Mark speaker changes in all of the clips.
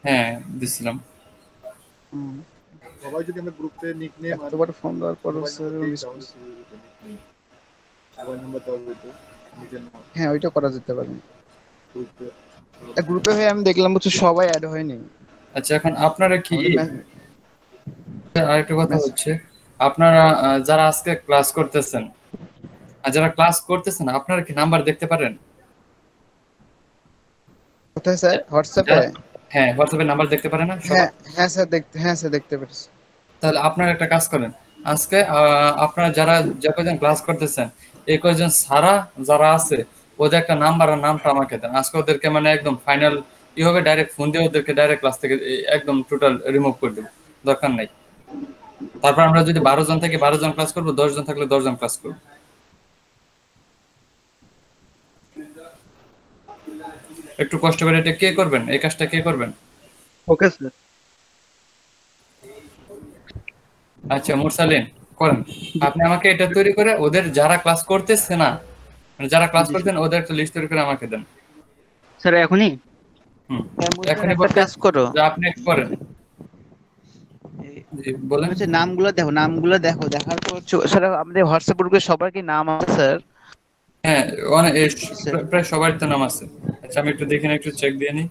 Speaker 1: হ্যাঁ দিছিলাম।
Speaker 2: সবাই যদি আমরা গ্রুপে নিকনেম আর
Speaker 3: এতবার ফোন দেওয়ার পর
Speaker 2: মোবাইল
Speaker 3: স্যার
Speaker 2: নাম্বার দিই তাহলে মোবাইল নাম্বার দেওয়া হইতো নিজের নাম
Speaker 3: হ্যাঁ ওইটা করা যেতে পারে।
Speaker 2: গ্রুপে।
Speaker 3: গ্রুপে হয়ে আমি দেখলাম বুঝছো সবাই অ্যাড হয়নি।
Speaker 1: আচ্ছা এখন আপনারা কি
Speaker 3: আমাদের
Speaker 1: আরেকটা কথা হচ্ছে, আপনারা যারা আজকে ক্লাস করতেছেন আর যারা ক্লাস করতেছেন আপনারা কি নাম্বার দেখতে পারেন?
Speaker 3: কোথায় স্যার? হোয়াটসঅ্যাপে?
Speaker 1: হ্যাঁ হোয়াটসঅ্যাপে নাম্বার দেখতে পারেন না সবাই?
Speaker 3: হ্যাঁ স্যার দেখতে পেরেছি।
Speaker 1: তাহলে আপনারা একটা কাজ করেন, আজকে আপনারা যারা যে কয়জন ক্লাস করতেছেন এই কয়জন সারা যারা আছে ওদের একটা নাম্বার আর নামটা আমাকে দেন। আজকে ওদেরকে মানে একদম ফাইনাল কি হবে, ডাইরেক্ট ফোন দিয়ে ওদেরকে ডাইরেক্ট ক্লাস থেকে একদম টোটাল রিমুভ করে দেবো, দরকার নাই। তারপর আমরা যদি 12 জন থেকে 12 জন ক্লাস করবো, 10 জন থাকলে 10 জন ক্লাস করবো। একটু কষ্ট করে এটা কে করবেন, এই কাজটা কে করবেন?
Speaker 3: Okay sir.
Speaker 1: আচ্ছা মুরসালিন করেন, আপনি আমাকে এটা তৈরি করে ওদের যারা ক্লাস করতেছে না, মানে যারা ক্লাস করতেন ওদের একটা লিস্ট তৈরি করে আমাকে দেন।
Speaker 4: স্যার এখনই?
Speaker 1: হুম
Speaker 4: স্যার
Speaker 1: এখনই
Speaker 4: একটা
Speaker 1: বলতে
Speaker 4: কাজ করো,
Speaker 1: যে আপনি একটু করেন। জি বলেন।
Speaker 4: হচ্ছে নামগুলো দেখো, দেখার পর স্যার আমাদের হোয়াটসঅ্যাপ গ্রুপে সবার কি নাম আছে স্যার?
Speaker 1: হ্যাঁ অনেক প্রায় সবার তো নাম আছে। আচ্ছা আমি একটু দেখে নিই, একটু চেক দিয়ে নিই।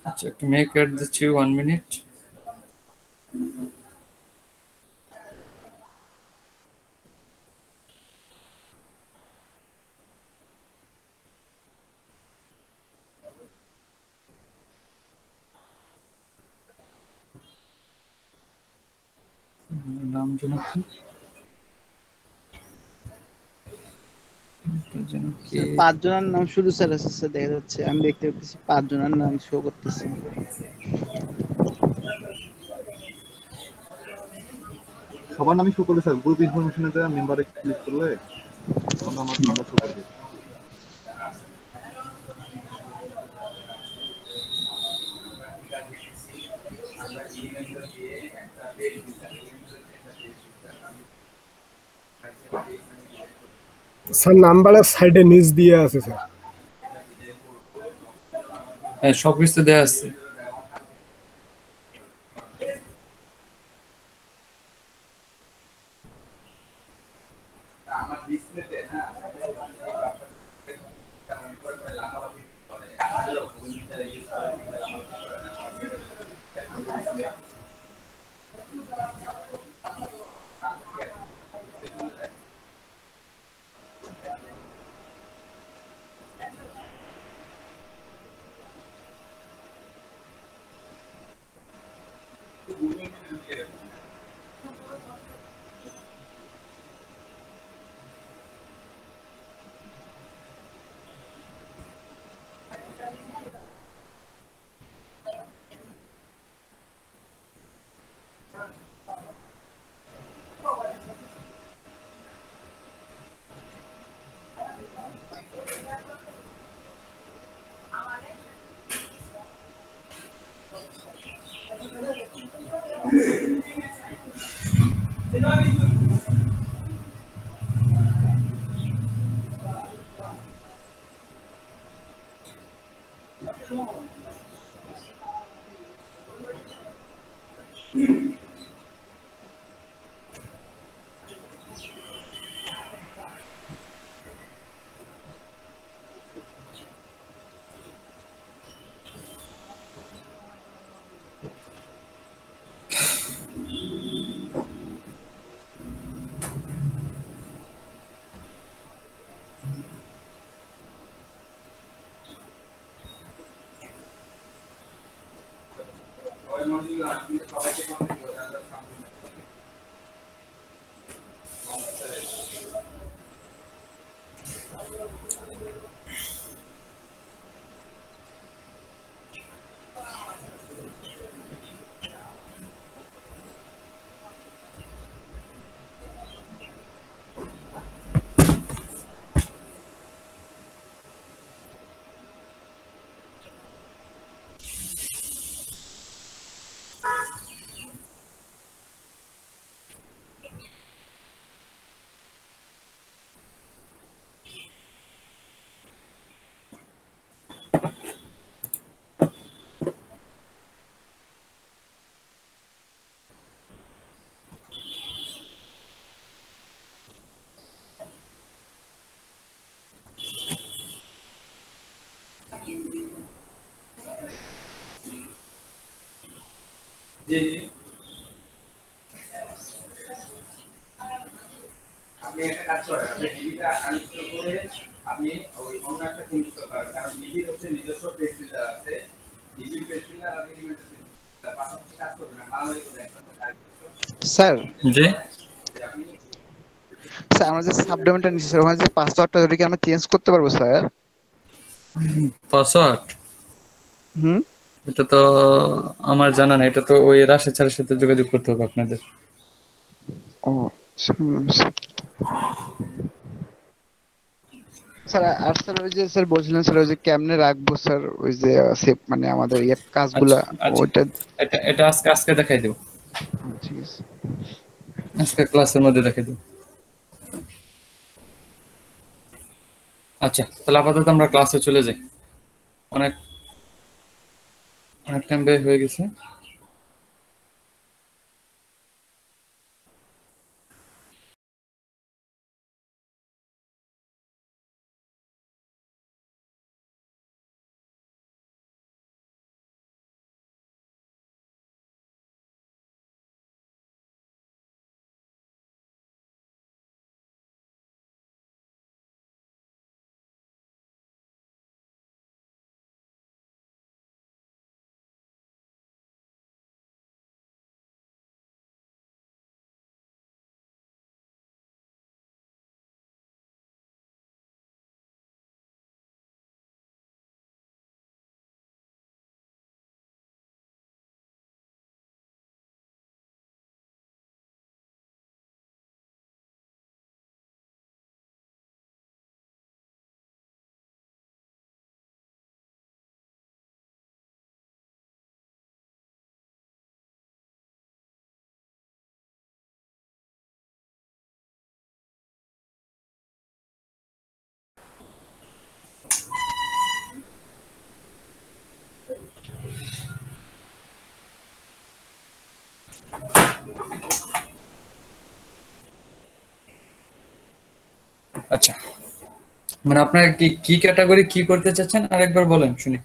Speaker 1: আচ্ছা একটু মেক অ্যাড দিচ্ছি, 1 মিনিট। নাম যেন কি, যেন কি,
Speaker 4: স্যার 5 জনের নাম শুধু স্যার আছে স্যার, দেখা যাচ্ছে আমি দেখতে পাচ্ছি 5 জনের নাম শো করতেছে।
Speaker 2: সবার নামই শো করবে স্যার, গ্রুপ ইনফরমেশনে দেওয়া মেম্বারে ক্লিক করলে তখন আমার নাম্বার শো করবে।
Speaker 5: স্যার নাম্বারের সাইডে নিচ দিয়ে আছে স্যার।
Speaker 1: হ্যাঁ সবকিছু দেওয়া আছে। জি জি
Speaker 6: আপনি একটা কাজ করেন, আপনি ডিবিটা আনইনস্টল করে আপনি ওই অন্য একটা সিম ইনস্টল করেন, কারণ ডিবির হচ্ছে নিজস্ব পেজ ফিল্টার আছে। ডিবির পেজ ফিল্টার আপনি তার পাশাপাশি কাজ করবেন না, মারামারি করে একসাথে কাজ
Speaker 3: স্যার
Speaker 1: জি
Speaker 6: যে আপনি
Speaker 3: স্যার আমরা যে সাবডোমেনটা নিচ্ছি স্যার ওখানে যে পাসওয়ার্ডটা ওটা কি আমরা চেঞ্জ করতে পারবো স্যার?
Speaker 1: পাসওয়ার্ড
Speaker 3: হুম।
Speaker 1: এটা তো আমার জানা নাই, এটা তো ওই রাশেদ স্যারের সাথে যোগাযোগ করতে হবে আপনাদের।
Speaker 3: ও স্যার আর স্যার ওই যে স্যার বলছিলেন স্যার ওই যে কেমনে রাখবো স্যার ওই যে সেভ মানে আমাদের ইয়ে
Speaker 1: আচ্ছা
Speaker 3: কাজগুলা
Speaker 1: আচ্ছা,
Speaker 3: ওইটা।
Speaker 1: এটা এটা আজকে আজকে দেখাই দেবো,
Speaker 3: ঠিক আছে।
Speaker 1: আজকে ক্লাসের মধ্যে দেখাই দেবো। আচ্ছা তাহলে আপাতত আমরা ক্লাসে চলে যাই, অনেক অনেক টাইম ব্যয় হয়ে গেছে। আচ্ছা মানে আপনার কি কি ক্যাটাগরি কি করতে চাচ্ছেন আরেকবার বলেন শুনি।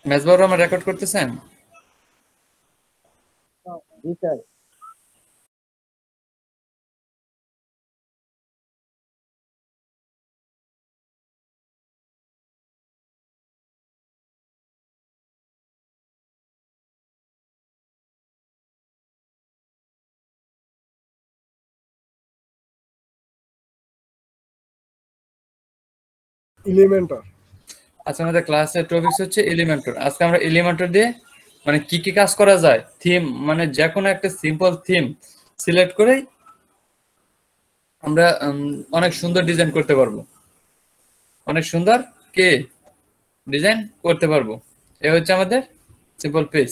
Speaker 1: মেজবাউর রহমান রেকর্ড করতেছেন?
Speaker 5: এলিমেন্টর।
Speaker 1: আচ্ছা, আমাদের ক্লাসের টপিকস হচ্ছে এলিমেন্টর। আজকে আমরা এলিমেন্টর দিয়ে মানে কি কি কাজ করা যায়, থিম মানে যে কোনো একটা সিম্পল থিম সিলেক্ট করে আমরা অনেক সুন্দর ডিজাইন করতে পারবো, অনেক সুন্দর কে ডিজাইন করতে পারবো। এ হচ্ছে আমাদের সিম্পল পেজ।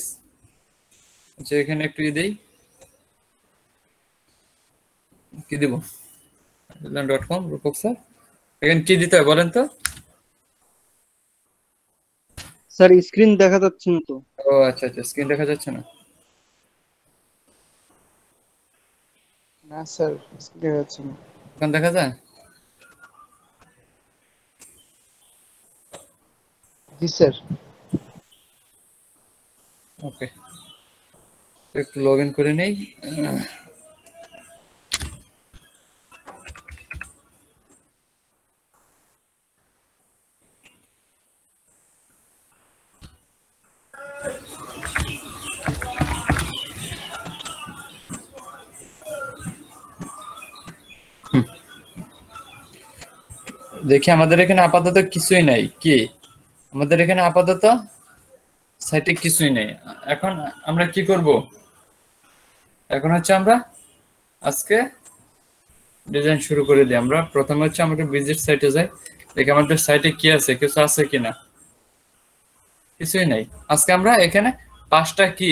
Speaker 1: আচ্ছা, এখানে একটু দেই, কি দিব, .com রূপক স্যার। এখানে কি দিতে হয় বলেন তো?
Speaker 7: স্যার স্ক্রিন দেখা যাচ্ছে না তো।
Speaker 1: ও আচ্ছা আচ্ছা, স্ক্রিন দেখা যাচ্ছে না।
Speaker 3: না স্যার স্ক্রিন হচ্ছে না।
Speaker 1: এখন দেখা যায়?
Speaker 3: জি স্যার।
Speaker 1: ওকে, একটু লগ ইন করে নেই। দেখি আমাদের এখানে আপাতত কিছুই নাই। কি আমাদের এখানে আপাতত সাইটে কিছুই নেই। এখন আমরা কি করব? এখন হচ্ছে আমরা আজকে ডিজাইন শুরু করে দিই। আমরা প্রথমে হচ্ছে আমাদের ভিজিট সাইটে যাই, দেখি আমাদের সাইটে কি আছে, কিছু আছে কিনা। কিছুই নাই। আজকে আমরা এখানে 5টা কি,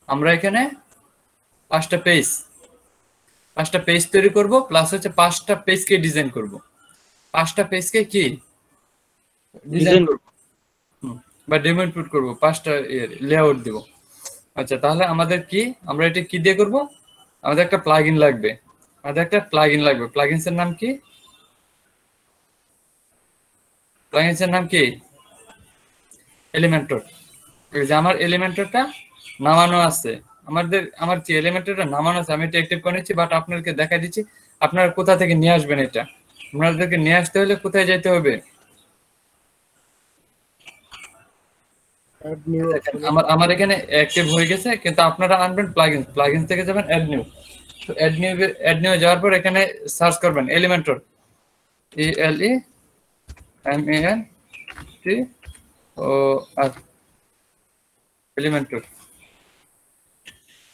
Speaker 1: আমরা এখানে 5টা পেজ তৈরি করব, প্লাস হচ্ছে 5টা পেজকে ডিজাইন করব। 5টা পেজকে কি ডিজাইন করব বা ডেমো ইনপুট করব, 5টা লেআউট দিব। আচ্ছা, তাহলে আমাদের কি, আমরা এটা কি দিয়ে করব? আমাদের একটা প্লাগইন লাগবে। প্লাগইনসের নাম কি? প্লাগইনসের নাম কি? এলিমেন্টর। এই যে আমার এলিমেন্টরটা নামানো আছে, আমার যে এলিমেন্টরটা নামানো আছে, আমি এটা অ্যাক্টিভ করে নিচ্ছি, বাট আপনাদেরকে দেখা দিচ্ছি আপনারা কোথা থেকে নিয়ে আসবেন। এটা আপনাদেরকে নিয়ে আসতে হলে কোথায় যেতে হবে? আমার এখানে অ্যাক্টিভ হয়ে গেছে, কিন্তু আপনারা আনবেন প্লাগইন থেকে যাবেন অ্যাড নিউ। তো অ্যাড নিউ যাওয়ার পর এখানে সার্চ করবেন এলিমেন্টর, ELEMENTOR, এলিমেন্টর।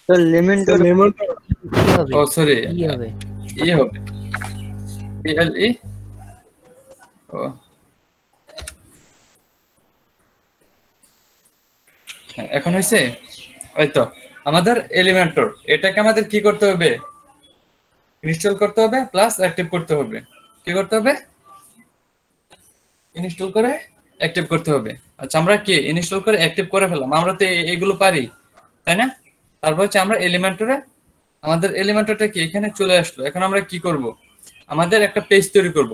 Speaker 7: তো এলিমেন্টর
Speaker 1: ও সরি,
Speaker 4: কি হবে?
Speaker 1: ই হবে, ELE। ও এখন হয়েছে। ওই তো আমাদের এলিমেন্টর, এটাকে আমাদের কি করতে হবে? ইনস্টল করতে হবে, প্লাস অ্যাক্টিভ করতে হবে। কি করতে হবে? ইনস্টল করে অ্যাক্টিভ করতে হবে। আচ্ছা, আমরা কি ইনস্টল করে অ্যাক্টিভ করে ফেললাম, আমরা তো এগুলো পারি, তাই না? তারপর হচ্ছে আমরা আমাদের এলিমেন্টরটা কি এখানে চলে আসলো। এখন আমরা কি করব? আমাদের একটা পেজ তৈরি করব।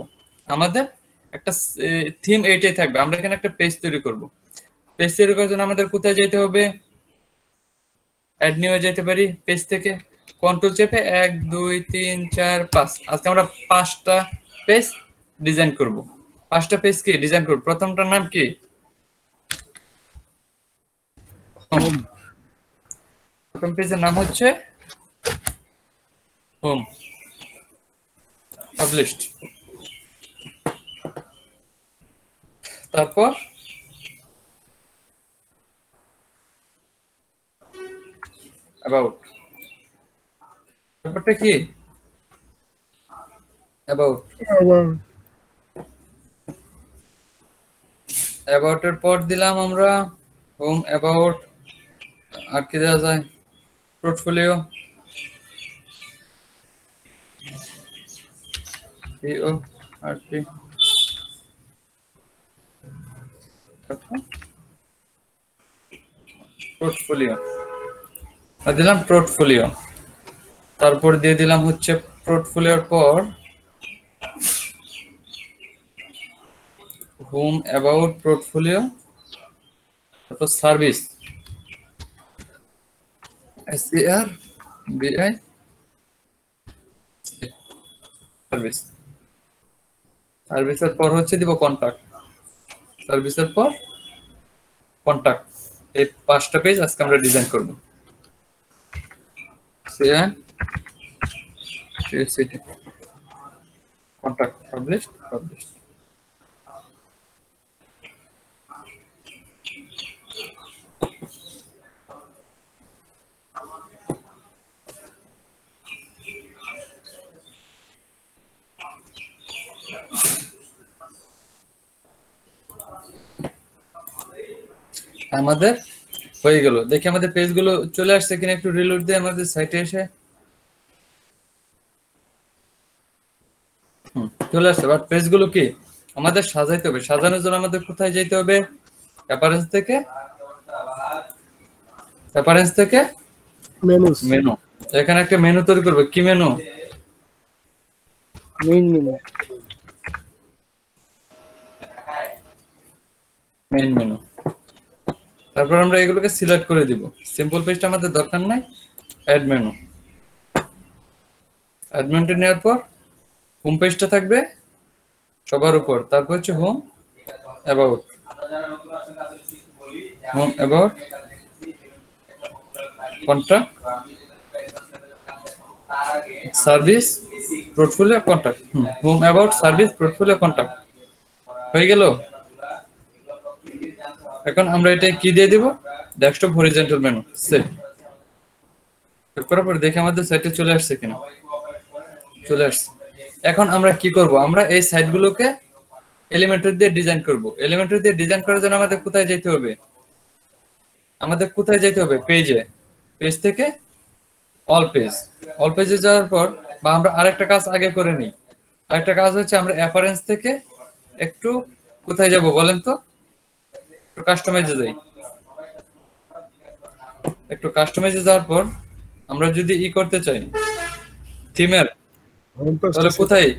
Speaker 1: আমাদের একটা থিম এইটাই থাকবে। আমরা এখানে একটা পেজ তৈরি করব। পেজ তৈরি করার জন্য আমাদের কোথায় যেতে হবে? অ্যাড নিউ যেতে পারি, পেজ থেকে কন্ট্রোল চেপে 1 2 3 4 5। আজকে আমরা 5টা পেজ ডিজাইন করব। 5টা পেজ কি ডিজাইন করব। প্রথমটার নাম কি? হোম। প্রথম পেজের নাম হচ্ছে হোম, পাবলিশড। তারপর অ্যাবাউট। ব্যাপারটা কি? অ্যাবাউটের পর দিলাম আমরা হোম, অ্যাবাউট, আর কি দেওয়া যায়? পোর্টফোলিও, আর কি পোর্টফোলিও দিলাম, পোর্টফোলিও। তারপর দিয়ে দিলাম হচ্ছে পোর্টফোলিওর পর হোম অ্যাবাউট পোর্টফোলিও, তারপর সার্ভিস SER BI সার্ভিস, সার্ভিসের পর হচ্ছে দিব কন্টাক্ট, সার্ভিসের পর কন্টাক্ট। এই 5টা পেজ আজকে আমরা ডিজাইন করব। Contact publish publish. আমাদের হয়ে গেল। দেখি আমাদের পেজগুলো চলে আসছে কিনা, একটু রিলোড দিয়ে আমাদের সাইটে এসে। চলে আসছে, বাট পেজগুলো কি আমাদের সাজাইতে হবে। সাজানোর জন্য আমাদের কোথায় যেতে হবে? অ্যাপারেন্স থেকে, অ্যাপারেন্স থেকে
Speaker 5: মেনুস,
Speaker 1: মেনু। এখানে একটা মেনু তৈরি করবে। কি menu?
Speaker 7: Main menu.
Speaker 1: Main menu. তারপর আমরা এগুলোকে সিলেক্ট করে দিব। সিম্পল পেজটা আমাদের দরকার নাই, অ্যাড মেনু। অ্যাড মেনুটা নেওয়ার পর হোম পেজটা থাকবে সবার উপর, তারপর হচ্ছে home about, home about contact service portfolio contact. Home about service portfolio contact হয়ে গেল। এখন আমরা এটা কি দিয়ে দিব? Desktop horizontal menu. সেভ করার পর দেখে আমাদের সাইটে চলে আসছে কিনা। চলে আসছে। এখন আমরা কি করব? আমরা এই সাইটগুলোকে এলিমেন্টর দিয়ে ডিজাইন করব। এলিমেন্টর দিয়ে ডিজাইন করার জন্য আমাদের কোথায় যেতে হবে? আমাদের কোথায় যেতে হবে? পেজে। পেজ থেকে অল পেজ। অল পেজে যাওয়ার পর, বা আমরা আরেকটা কাজ আগে করে নিই। আরেকটা কাজ হচ্ছে আমরা অ্যাপারেন্স থেকে একটু কোথায় যাব বলেন তো? একটু কাস্টমাইজে যাই। একটু কাস্টমাইজে যাওয়ার পর আমরা যদি করতে চাই থিমের,
Speaker 5: হোম পেজ,
Speaker 1: তাহলে কোথায়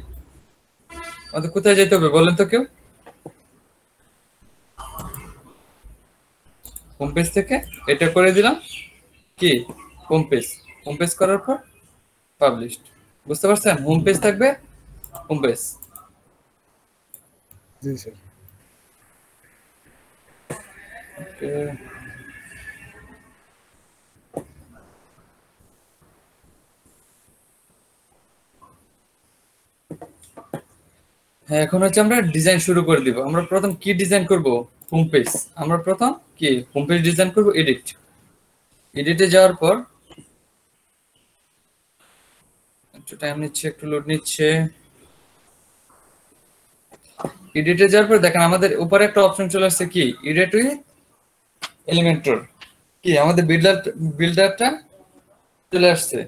Speaker 1: আমাদের কোথায় যেতে হবে বলেন তো কেউ? হোম পেজ থেকে এটা করে দিলাম কি হোম পেজ। হোম পেজ করার পর পাবলিশড। বুঝতে পারছেন? হোম পেজ থাকবে, হোম পেজ।
Speaker 5: জি স্যার।
Speaker 1: হ্যাঁ, এখন হচ্ছে আমরা ডিজাইন শুরু করে দিব। আমরা প্রথম কি ডিজাইন করব? Home page. আমরা প্রথম কি হোম পেজ ডিজাইন করব। এডিট, এডিটে যাওয়ার পর একটু টাইম নিচ্ছে, একটু লোড নিচ্ছে। এডিটে যাওয়ার পর দেখেন আমাদের উপরে একটা অপশন চলে আসছে কি এডিট উইথ এলিমেন্টর। কি আমাদের বিল্ডারটা চলে আসছে।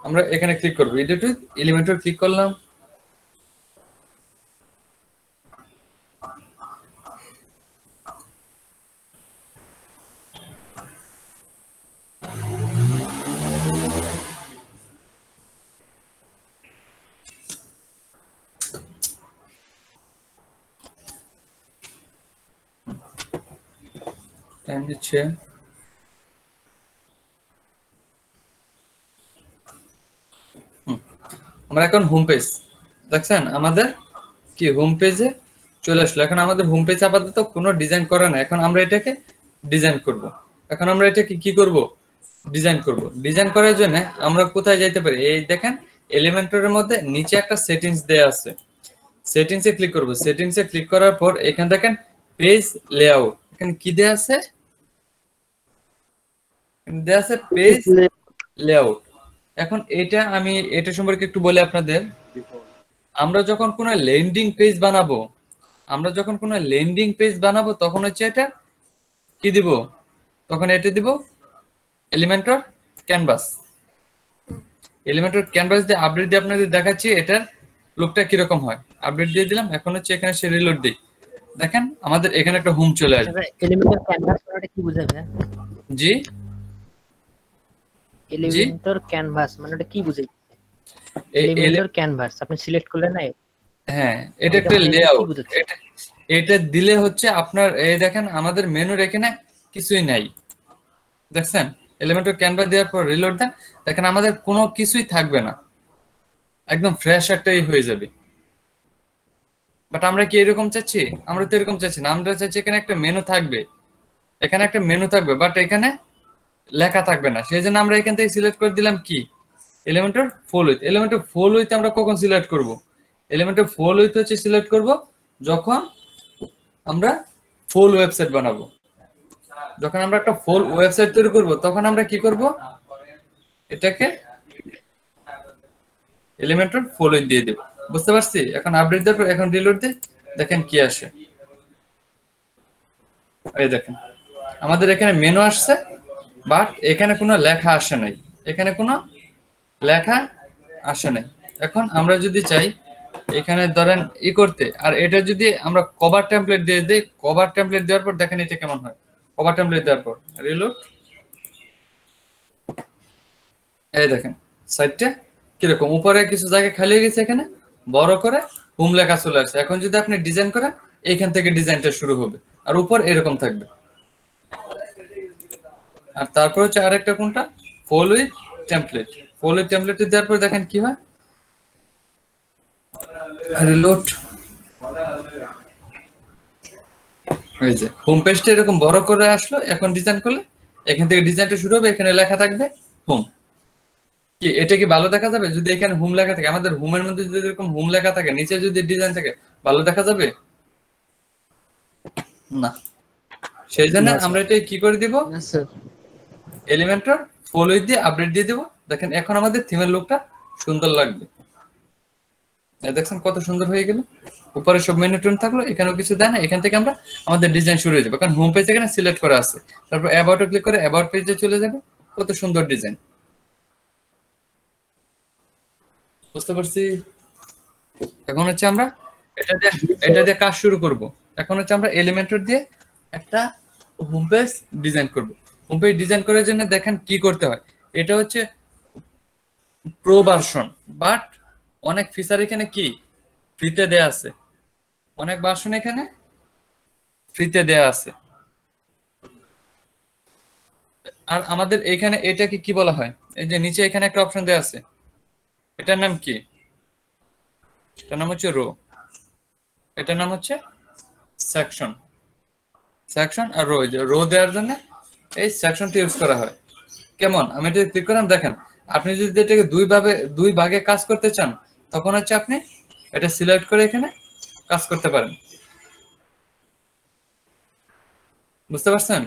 Speaker 1: আমরা এখানে ক্লিক করব, এডিট উইথ এলিমেন্টর ক্লিক করলাম। টাইম দিচ্ছে। আমরা এখন হোম পেজ দেখছেন আমাদের কি হোম পেজে চলে আসলো। এখন আমাদের হোম পেজ আপাতত কোনো ডিজাইন করা না। এখন আমরা এটাকে ডিজাইন করব। এখন আমরা এটাকে কি করব? ডিজাইন করব। ডিজাইন করার জন্য আমরা কোথায় যাইতে পারি? এই দেখেন এলিমেন্টরের মধ্যে নিচে একটা সেটিংস দেয়া আছে। সেটিংসে ক্লিক করব। সেটিংসে ক্লিক করার পর এখানে দেখেন পেজ লেআউট। এখানে কি দেয়া আছে? দেয়া আছে পেজ লেআউট। এখন আমি এটা সম্পর্কে একটু বলি আপনাদের। আমরা যখন কোনো ল্যান্ডিং পেজ বানাবো, তখন হচ্ছে এটা কি দিব? তখন এটা দিব এলিমেন্টর ক্যানভাস। এলিমেন্টর ক্যানভাস দিয়ে আপডেট দিয়ে আপনাদের দেখাচ্ছি এটার লুকটা কিরকম হয়। আপডেট দিয়ে দিলাম। এখন হচ্ছে এখানে সে রিলোড দিই। দেখেন আমাদের এখানে একটা হোম চলে আসবে।
Speaker 8: এলিমেন্টর ক্যানভাস মানে কি বোঝাবে?
Speaker 1: জি,
Speaker 8: এলিমেন্টর ক্যানভাস মানে ওটা কি বোঝায়? এলিমেন্টর ক্যানভাস আপনি সিলেক্ট করলেন না?
Speaker 1: হ্যাঁ, এটা একটা লেআউট। এটা দিলে হচ্ছে আপনার এই দেখেন আমাদের মেনুর এখানে কিছুই নাই, দেখছেন? এলিমেন্টর ক্যানভা দেওয়ার পর রিলোড দেন, দেখেন আমাদের কোনো কিছুই থাকবে না, একদম ফ্রেশ একটাই হয়ে যাবে। বাট আমরা কি এরকম চাচ্ছি? আমরা তো এরকম চাচ্ছি না, আমরা চাচ্ছি এখানে একটা মেনু থাকবে, এখানে একটা মেনু থাকবে, বাট এখানে লেখা থাকবে না। সেই জন্য আমরা এখান থেকে সিলেক্ট করে দিলাম কি, Elementor full with. Elementor full with আমরা কখন সিলেক্ট করব? এলিমেন্টর ফুল উইথ হচ্ছে সিলেক্ট করব যখন আমরা ফুল ওয়েবসাইট বানাবো। যখন আমরা একটা ফুল ওয়েবসাইট তৈরি করব তখন আমরা কি করব, এটাকে এলিমেন্টর ফুল উইথ দিয়ে দেব। বুঝতে পারছি? এখন আপডেট দেব, এখন রিলোড দিই, দেখেন কি আসে। এই দেখেন আমাদের এখানে মেনু আসছে, বাট এখানে কোনো লেখা আসে নাই, এখানে কোনো লেখা আসে নাই। এখন আমরা যদি চাই এখানে ধরেন করতে, আর এটা যদি আমরা কভার টেমপ্লেট দিয়ে দিই, কভার টেমপ্লেট দেওয়ার পর দেখেন এটা কেমন হয়। কভার টেমপ্লেট দেওয়ার পর রিলোড, এই দেখেন সাইডটা কিরকম, উপরে কিছু জায়গা খালি হয়ে গেছে, এখানে বড় করে হোম লেখা চলে আসছে। এখন যদি আপনি ডিজাইন করেন এইখান থেকে ডিজাইনটা শুরু হবে, আর উপর এরকম থাকবে। আর তারপর হচ্ছে আরেকটা কোনটা, full with template. Full with template দেওয়ার পর দেখেন কি হয়, রিলোড, এই যে হোম পেজটা এরকম বড় করে আসলো। এখন ডিজাইন করলে এখান থেকে ডিজাইনটা শুরু হবে, এখানে লেখা থাকবে হোম। কি এটা কি ভালো দেখা যাবে? যদি এখানে হোম লেখা থাকে, আমাদের হোমের মধ্যে যদি এরকম হোম লেখা থাকে, নিচে যদি ডিজাইন থাকে, ভালো দেখা যাবে না। সেই জন্য আমরা এটা কি করে দিব, এলিমেন্টর ফুল উইথ দিয়ে আপডেট দিয়ে দেব। দেখেন এখন আমাদের থিমের লুকটা সুন্দর লাগবে। দেখছেন কত সুন্দর হয়ে গেল, উপরে সব মেনু টোন থাকলো, এখানেও কিছু দেয় না। এখান থেকে আমরা আমাদের ডিজাইন শুরু হয়ে যাবে, কারণ হোম পেজ এখানে সিলেক্ট করা আছে। তারপর অ্যাবাউটে ক্লিক করে অ্যাবাউট পেজে চলে যাবে। কত সুন্দর ডিজাইন, বুঝতে পারছি? এখন হচ্ছে আমরা এটা দিয়ে কাজ শুরু করব। এখন হচ্ছে আমরা এলিমেন্টর দিয়ে একটা হোম পেজ ডিজাইন করব। হোম পেজ ডিজাইন করার জন্য দেখেন কি করতে হয়, এটা হচ্ছে প্রো ভার্সন, বাট অনেক ফিচার এখানে কি ফ্রিতে দেয়া আছে, অনেক ভার্সন এখানে ফ্রিতে দেয়া আছে। আর আমাদের এখানে এটাকে কি বলা হয়, এই যে নিচে এখানে একটা অপশন দেয়া আছে, এটার নাম কি? এটার নাম হচ্ছে রো, এটার নাম হচ্ছে সেকশন। সেকশন আর রো, রো দেওয়ার জন্য এই সেকশনটি ইউজ করা হয়। কেমন? আমি এটা ক্লিক করলাম, দেখেন আপনি যদি এটাকে দুই ভাগে কাজ করতে চান, তখন হচ্ছে আপনি এটা সিলেক্ট করে এখানে কাজ করতে পারেন। বুঝতে পারছেন?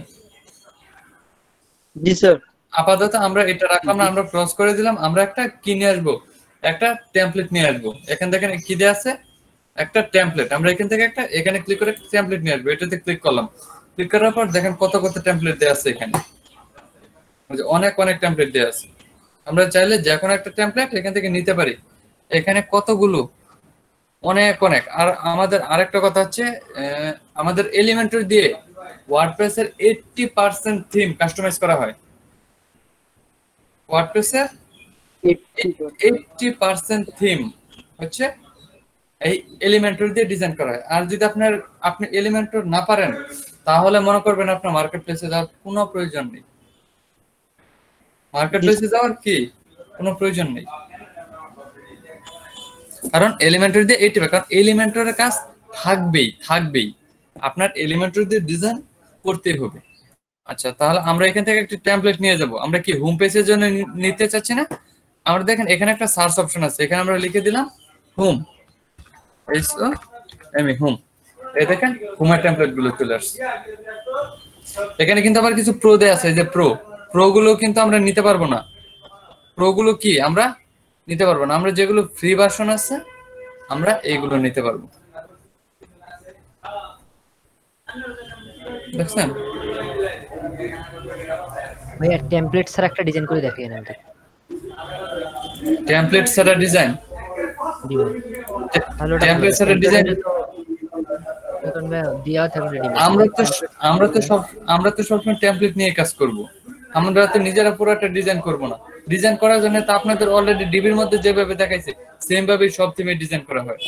Speaker 7: জি স্যার।
Speaker 1: আপাতত আমরা এটা রাখলাম না, আমরা ক্রস করে দিলাম। আমরা একটা কি নিয়ে আসবো, একটা টেমপ্লেট নিয়ে আসবো। এখান দেখেন কি দেয়া আছে, একটা টেমপ্লেট। আমরা এখান থেকে একটা এখানে ক্লিক করে টেমপ্লেট নিয়ে আসবো। এটাতে ক্লিক করলাম, ক্লিক করার পর দেখেন কত টেমপ্লেট দেয়া আছে এখানে, অনেক টেমপ্লেট দেয়া আছে। আমরা চাইলে যে কোনো একটা টেমপ্লেট এখান থেকে নিতে পারি। এখানে কতগুলো, অনেক। আর আমাদের আরেকটা কথা হচ্ছে, আমাদের এলিমেন্টর দিয়ে ওয়ার্ডপ্রেসের 80% থিম কাস্টমাইজ করা হয়। ওয়ার্ডপ্রেসের 80% থিম হচ্ছে এই এলিমেন্টর দিয়ে ডিজাইন করা হয়। আর যদি আপনি এলিমেন্টর না পারেন, তাহলে মনে করবেন আপনার মার্কেট প্লেসে যাওয়ার কোনো প্রয়োজন নেই। মার্কেট প্লেসে যাওয়ার কি কোনো প্রয়োজন নেই, কারণ এলিমেন্টর দিয়ে 80, কারণ এলিমেন্টরের কাজ থাকবেই। আপনার এলিমেন্টর দিয়ে ডিজাইন করতেই হবে। আচ্ছা, তাহলে আমরা এখান থেকে একটা টেমপ্লেট নিয়ে যাব। আমরা কি হোম পেজের জন্য নিতে চাচ্ছি না? আমরা দেখেন এখানে একটা সার্চ অপশন আছে, এখানে আমরা লিখে দিলাম হোম, হোম। এই দেখেন হোমের টেমপ্লেট গুলো চলে আসছে। এখানে কিন্তু আবার কিছু প্রো দেয়া আছে, এই যে প্রো গুলো কিন্তু আমরা নিতে পারবো না। প্রো গুলো কি আমরা নিতে পারবো না, আমরা যেগুলো ফ্রি ভার্সন আছে আমরা এইগুলো নিতে পারবো। দেখছেন
Speaker 8: ভাইয়া টেমপ্লেট ছাড়া একটা ডিজাইন করে দেখেন।
Speaker 1: টেমপ্লেট ছাড়া ডিজাইন,
Speaker 8: দি ভাই তাহলে ওটা
Speaker 1: টেমপ্লেট ছাড়া ডিজাইন
Speaker 8: এখন ভাই দেয়া থাকবে রেডি।
Speaker 1: আমরা তো সবসময় টেমপ্লেট নিয়ে কাজ করব। আমরা তো নিজেরা পুরোটা ডিজাইন করব না। ডিজাইন করার জন্য তো আপনাদের অলরেডি ডিবির মধ্যে যেভাবে দেখাইছে সেম ভাবেই সব থিমে ডিজাইন করা হয়।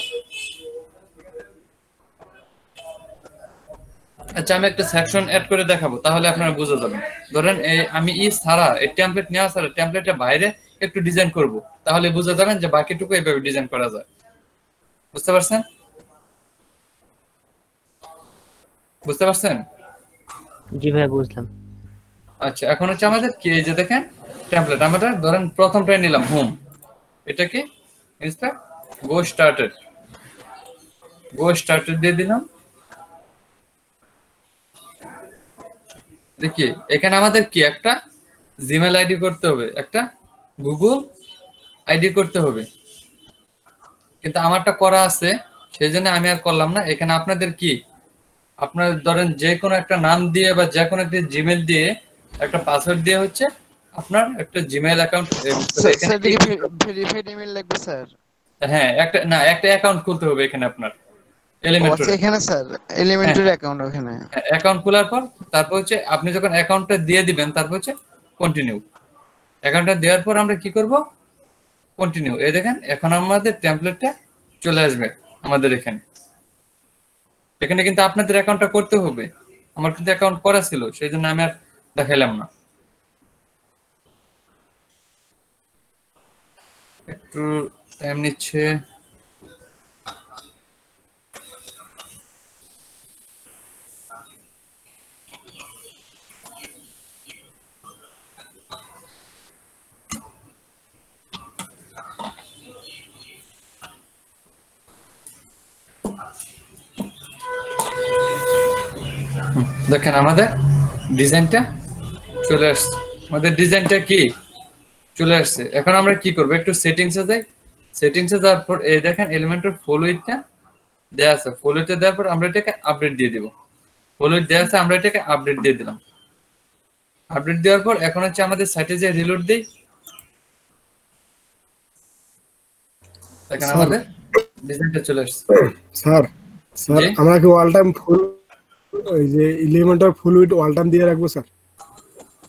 Speaker 1: আচ্ছা আমি একটা সেকশন অ্যাড করে দেখাবো, তাহলে আপনারা বুঝে যাবেন। ধরেন এই আমি ই ছাড়া এই টেমপ্লেট নেওয়া ছাড়া টেমপ্লেটের বাইরে একটু ডিজাইন করব, তাহলে বুঝে যাবেন যে বাকিটুকু এইভাবে ডিজাইন করা যায়। বুঝতে পারছেন? বুঝতে পারছেন?
Speaker 8: জি ভাই বুঝলাম।
Speaker 1: আচ্ছা এখন হচ্ছে আমাদের কি, এই যে দেখেন টেমপ্লেট আমরা ধরেন প্রথমটাই নিলাম হোম, এটা কি ইনস্টার্ট গো স্টার্টেড দিয়ে দিলাম। দেখি এখানে আমাদের কি একটা জিমেল আইডি করতে হবে, একটা গুগল আইডি করতে হবে, কিন্তু আমারটা করা আছে সেই জন্য আমি আর করলাম না। এখানে আপনাদের কি, আপনার ধরেন যে কোনো একটা নাম দিয়ে বা যে কোনো একটা জিমেল দিয়ে একটা পাসওয়ার্ড দিয়ে হচ্ছে আপনার একটা Gmail account,
Speaker 3: sir verified email লাগবে স্যার?
Speaker 1: হ্যাঁ একটা না একটা অ্যাকাউন্ট খুলতে হবে এখানে আপনার
Speaker 3: আচ্ছা
Speaker 1: এলিমেন্টরি
Speaker 3: এখানে স্যার এলিমেন্টারি অ্যাকাউন্ট ওখানে
Speaker 1: অ্যাকাউন্ট খোলার পর তারপর হচ্ছে আপনি যখন অ্যাকাউন্টটা দিয়ে দিবেন তারপর হচ্ছে কন্টিনিউ। অ্যাকাউন্টটা দেওয়ার পর আমরা কি করব, কন্টিনিউ। এই দেখেন এখন আমাদের টেমপ্লেটটা চলে আসবে আমাদের এখানে। এখানে কিন্তু আপনাদের অ্যাকাউন্টটা করতে হবে, আমার কিন্তু অ্যাকাউন্ট করা ছিল সেই জন্য আমি আর দেখাইলাম না। একটু টাইম নিচ্ছে। দেখেন আমাদের ডিজাইনটা চলে আসছে, আমাদের ডিজাইনটা কি চলে আসছে। এখন আমরা কি করব, একটু সেটিংসে যাই। সেটিংসে যাওয়ার পর এই দেখেন এলিমেন্টের ফুল উইডথটা দেওয়া আছে, ফুল উইডথটা দেওয়ার পর আমরা এটাকে আপডেট দিয়ে দিব। ফুল উইডথ দেওয়া আছে, আমরা এটাকে আপডেট দিয়ে দিলাম। আপডেট দেওয়ার পর এখন হচ্ছে আমাদের সাইটে যে রিলোড দেই, দেখেন আমাদের ডিজাইনটা চলে আসছে।
Speaker 5: স্যার আমরা কি অল টাইম ফুল ওই যে Elementor full with all time দিয়ে রাখবো স্যার?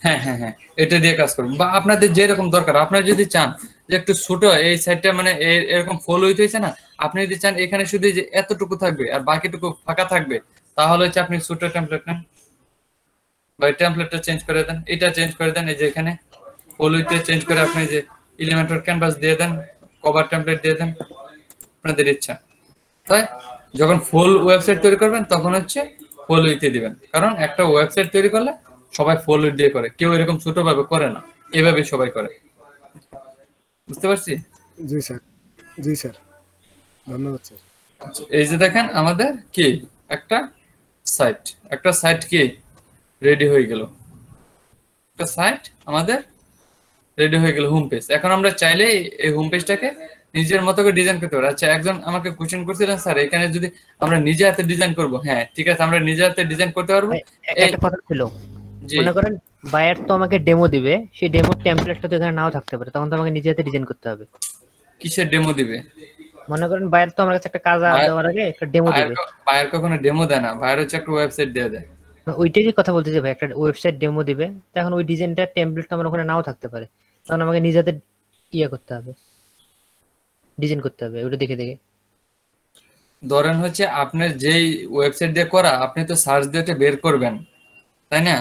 Speaker 1: হ্যাঁ হ্যাঁ হ্যাঁ এটা দিয়ে কাজ করুন, বা আপনাদের যেরকম দরকার। আপনারা যদি চান যে একটু ছোট এই সাইডটা মানে এরকম ফলো হইতেছে না, আপনি যদি চান এখানে শুধু যে এতটুকু থাকবে আর বাকিটুকু ফাঁকা থাকবে, তাহলে হচ্ছে আপনি ছোট টেমপ্লেট নেন বা এই টেমপ্লেটটা চেঞ্জ করে দেন, এটা চেঞ্জ করে দেন। এই যে এখানে ফলোতে চেঞ্জ করে আপনি যে এলিমেন্টর ক্যানভাস দিয়ে দেন, কভার টেমপ্লেট দিয়ে দেন, আপনাদের ইচ্ছা। তাই যখন ফুল ওয়েবসাইট তৈরি করবেন তখন হচ্ছে ফুল উইথে দিবেন, কারণ একটা ওয়েবসাইট তৈরি করলে সবাই ফুল উইথ দিয়ে করে, কেউ এরকম ছোট ভাবে করে না, এভাবে সবাই করে। বুঝতে পারছি?
Speaker 5: জি স্যার, জি স্যার, ধন্যবাদ স্যার।
Speaker 1: এই যে দেখেন আমাদের কি একটা সাইট কি রেডি হয়ে গেল, একটা সাইট আমাদের রেডি হয়ে গেল, হোম পেজ। এখন আমরা চাইলে এই হোম পেজটাকে নিজের মতো করে ডিজাইন করতে পারি। আচ্ছা একজন আমাকে কোশ্চেন করছিলেন স্যার এখানে যদি আমরা নিজে হাতে ডিজাইন করব, হ্যাঁ ঠিক আছে আমরা নিজে হাতে ডিজাইন করতে পারবো।
Speaker 8: একটা কথা ছিল, মনে করেন বায়ার তো আমাকে ডেমো দিবে, সেই ডেমো টেমপ্লেটটা তো এখানে নাও থাকতে পারে, তখন তো আমাকে নিজে হাতে ডিজাইন করতে হবে।
Speaker 1: কিসের ডেমো দিবে?
Speaker 8: মনে করেন বায়ার তো আমার কাছে একটা কাজ দেওয়ার আগে একটা ডেমো দিবে।
Speaker 1: বায়ার কখনো ডেমো দেয় না, বায়ার হচ্ছে একটা ওয়েবসাইট দিয়ে দেয়।
Speaker 8: ওইটারই কথা বলতেছি ভাই, একটা ওয়েবসাইট ডেমো দিবে, তখন ওই ডিজাইনটা টেমপ্লেটটা আমার ওখানে নাও থাকতে পারে, তখন আমাকে নিজে হাতে করতে হবে, ডিজাইন করতে হবে ওটা দেখে দেখে।
Speaker 1: ধরেন হচ্ছে আপনার যেই ওয়েবসাইট দিয়ে করা, আপনি তো সার্চ দিয়ে এটা বের করবেন তাই না?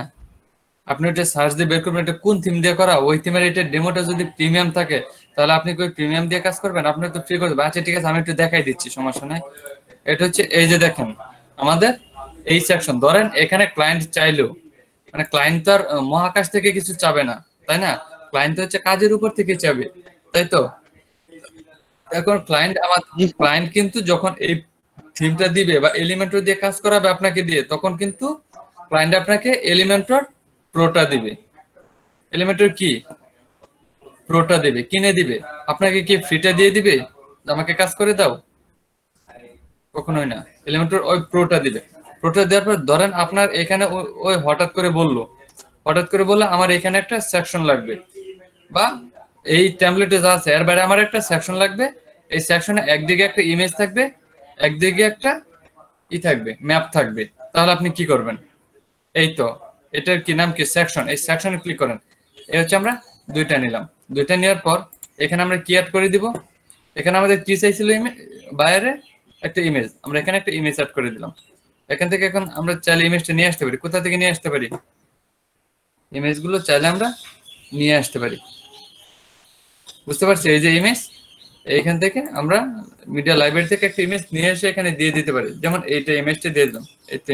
Speaker 1: আপনি এটা সার্চ দিয়ে বের করবেন এটা কোন থিম দিয়ে করা, ওই থিমের এটা ডেমোটা যদি প্রিমিয়াম থাকে তাহলে আপনি কি প্রিমিয়াম দিয়ে কাজ করবেন? আপনি তো ফ্রি করে দেবেন। আচ্ছা ঠিক আছে আমি একটু দেখাই দিচ্ছি, সমস্যা নাই। এটা হচ্ছে এই যে দেখেন আমাদের এই সেকশন, ধরেন এখানে ক্লায়েন্ট চাইলেও, মানে ক্লায়েন্ট তো আর মহাকাশ থেকে কিছু চাবে না তাই না, ক্লায়েন্ট তো হচ্ছে কাজের উপর থেকে চাবে, তাই তো? এখন ক্লায়েন্ট কিন্তু যখন এই থিমটা দিবে বা এলিমেন্টর দিয়ে কাজ করাবে আপনাকে দিয়ে, তখন কিন্তু ক্লায়েন্ট আপনাকে এলিমেন্টর প্রোটা দিবে। এলিমেন্টর কি প্রোটা দিবে, কিনে দিবে। আপনাকে কি ফ্রিটা দিয়ে দিবে আমাকে কাজ করে দাও? কখনোই না, এলিমেন্টর ওই প্রোটা দিবে। প্রোটা দেওয়ার পর ধরেন আপনার এখানে ওই হঠাৎ করে বললো আমার এখানে একটা সেকশন লাগবে, বা এই টেমপ্লেটে যা আছে এর বাইরে আমার একটা সেকশন লাগবে। এই সেকশনে একদিকে একটা ইমেজ থাকবে, একদিকে একটা থাকবে ম্যাপ থাকবে। তাহলে আপনি কি করবেন? এই তো এটার কি নাম কি সেকশন, এই সেকশনে ক্লিক করেন। এই হচ্ছে আমরা দুইটা নিলাম, দুইটা নেওয়ার পর এখানে আমরা কি অ্যাড করে দিব, এখানে আমাদের কি চাইছিল বাইরে একটা ইমেজ, আমরা এখানে একটা ইমেজ অ্যাড করে দিলাম। এখান থেকে এখন আমরা চাইলে ইমেজটা নিয়ে আসতে পারি। কোথা থেকে নিয়ে আসতে পারি? ইমেজগুলো চাইলে আমরা নিয়ে আসতে পারি। বুঝতে পারছি? এই যে ইমেজ, এইখান থেকে আমরা মিডিয়া লাইব্রেরি থেকে একটা ইমেজ নিয়ে এসে এখানে দিয়ে দিতে পারি। যেমন এইটা ইমেজটা দিয়ে দিলাম, এইটা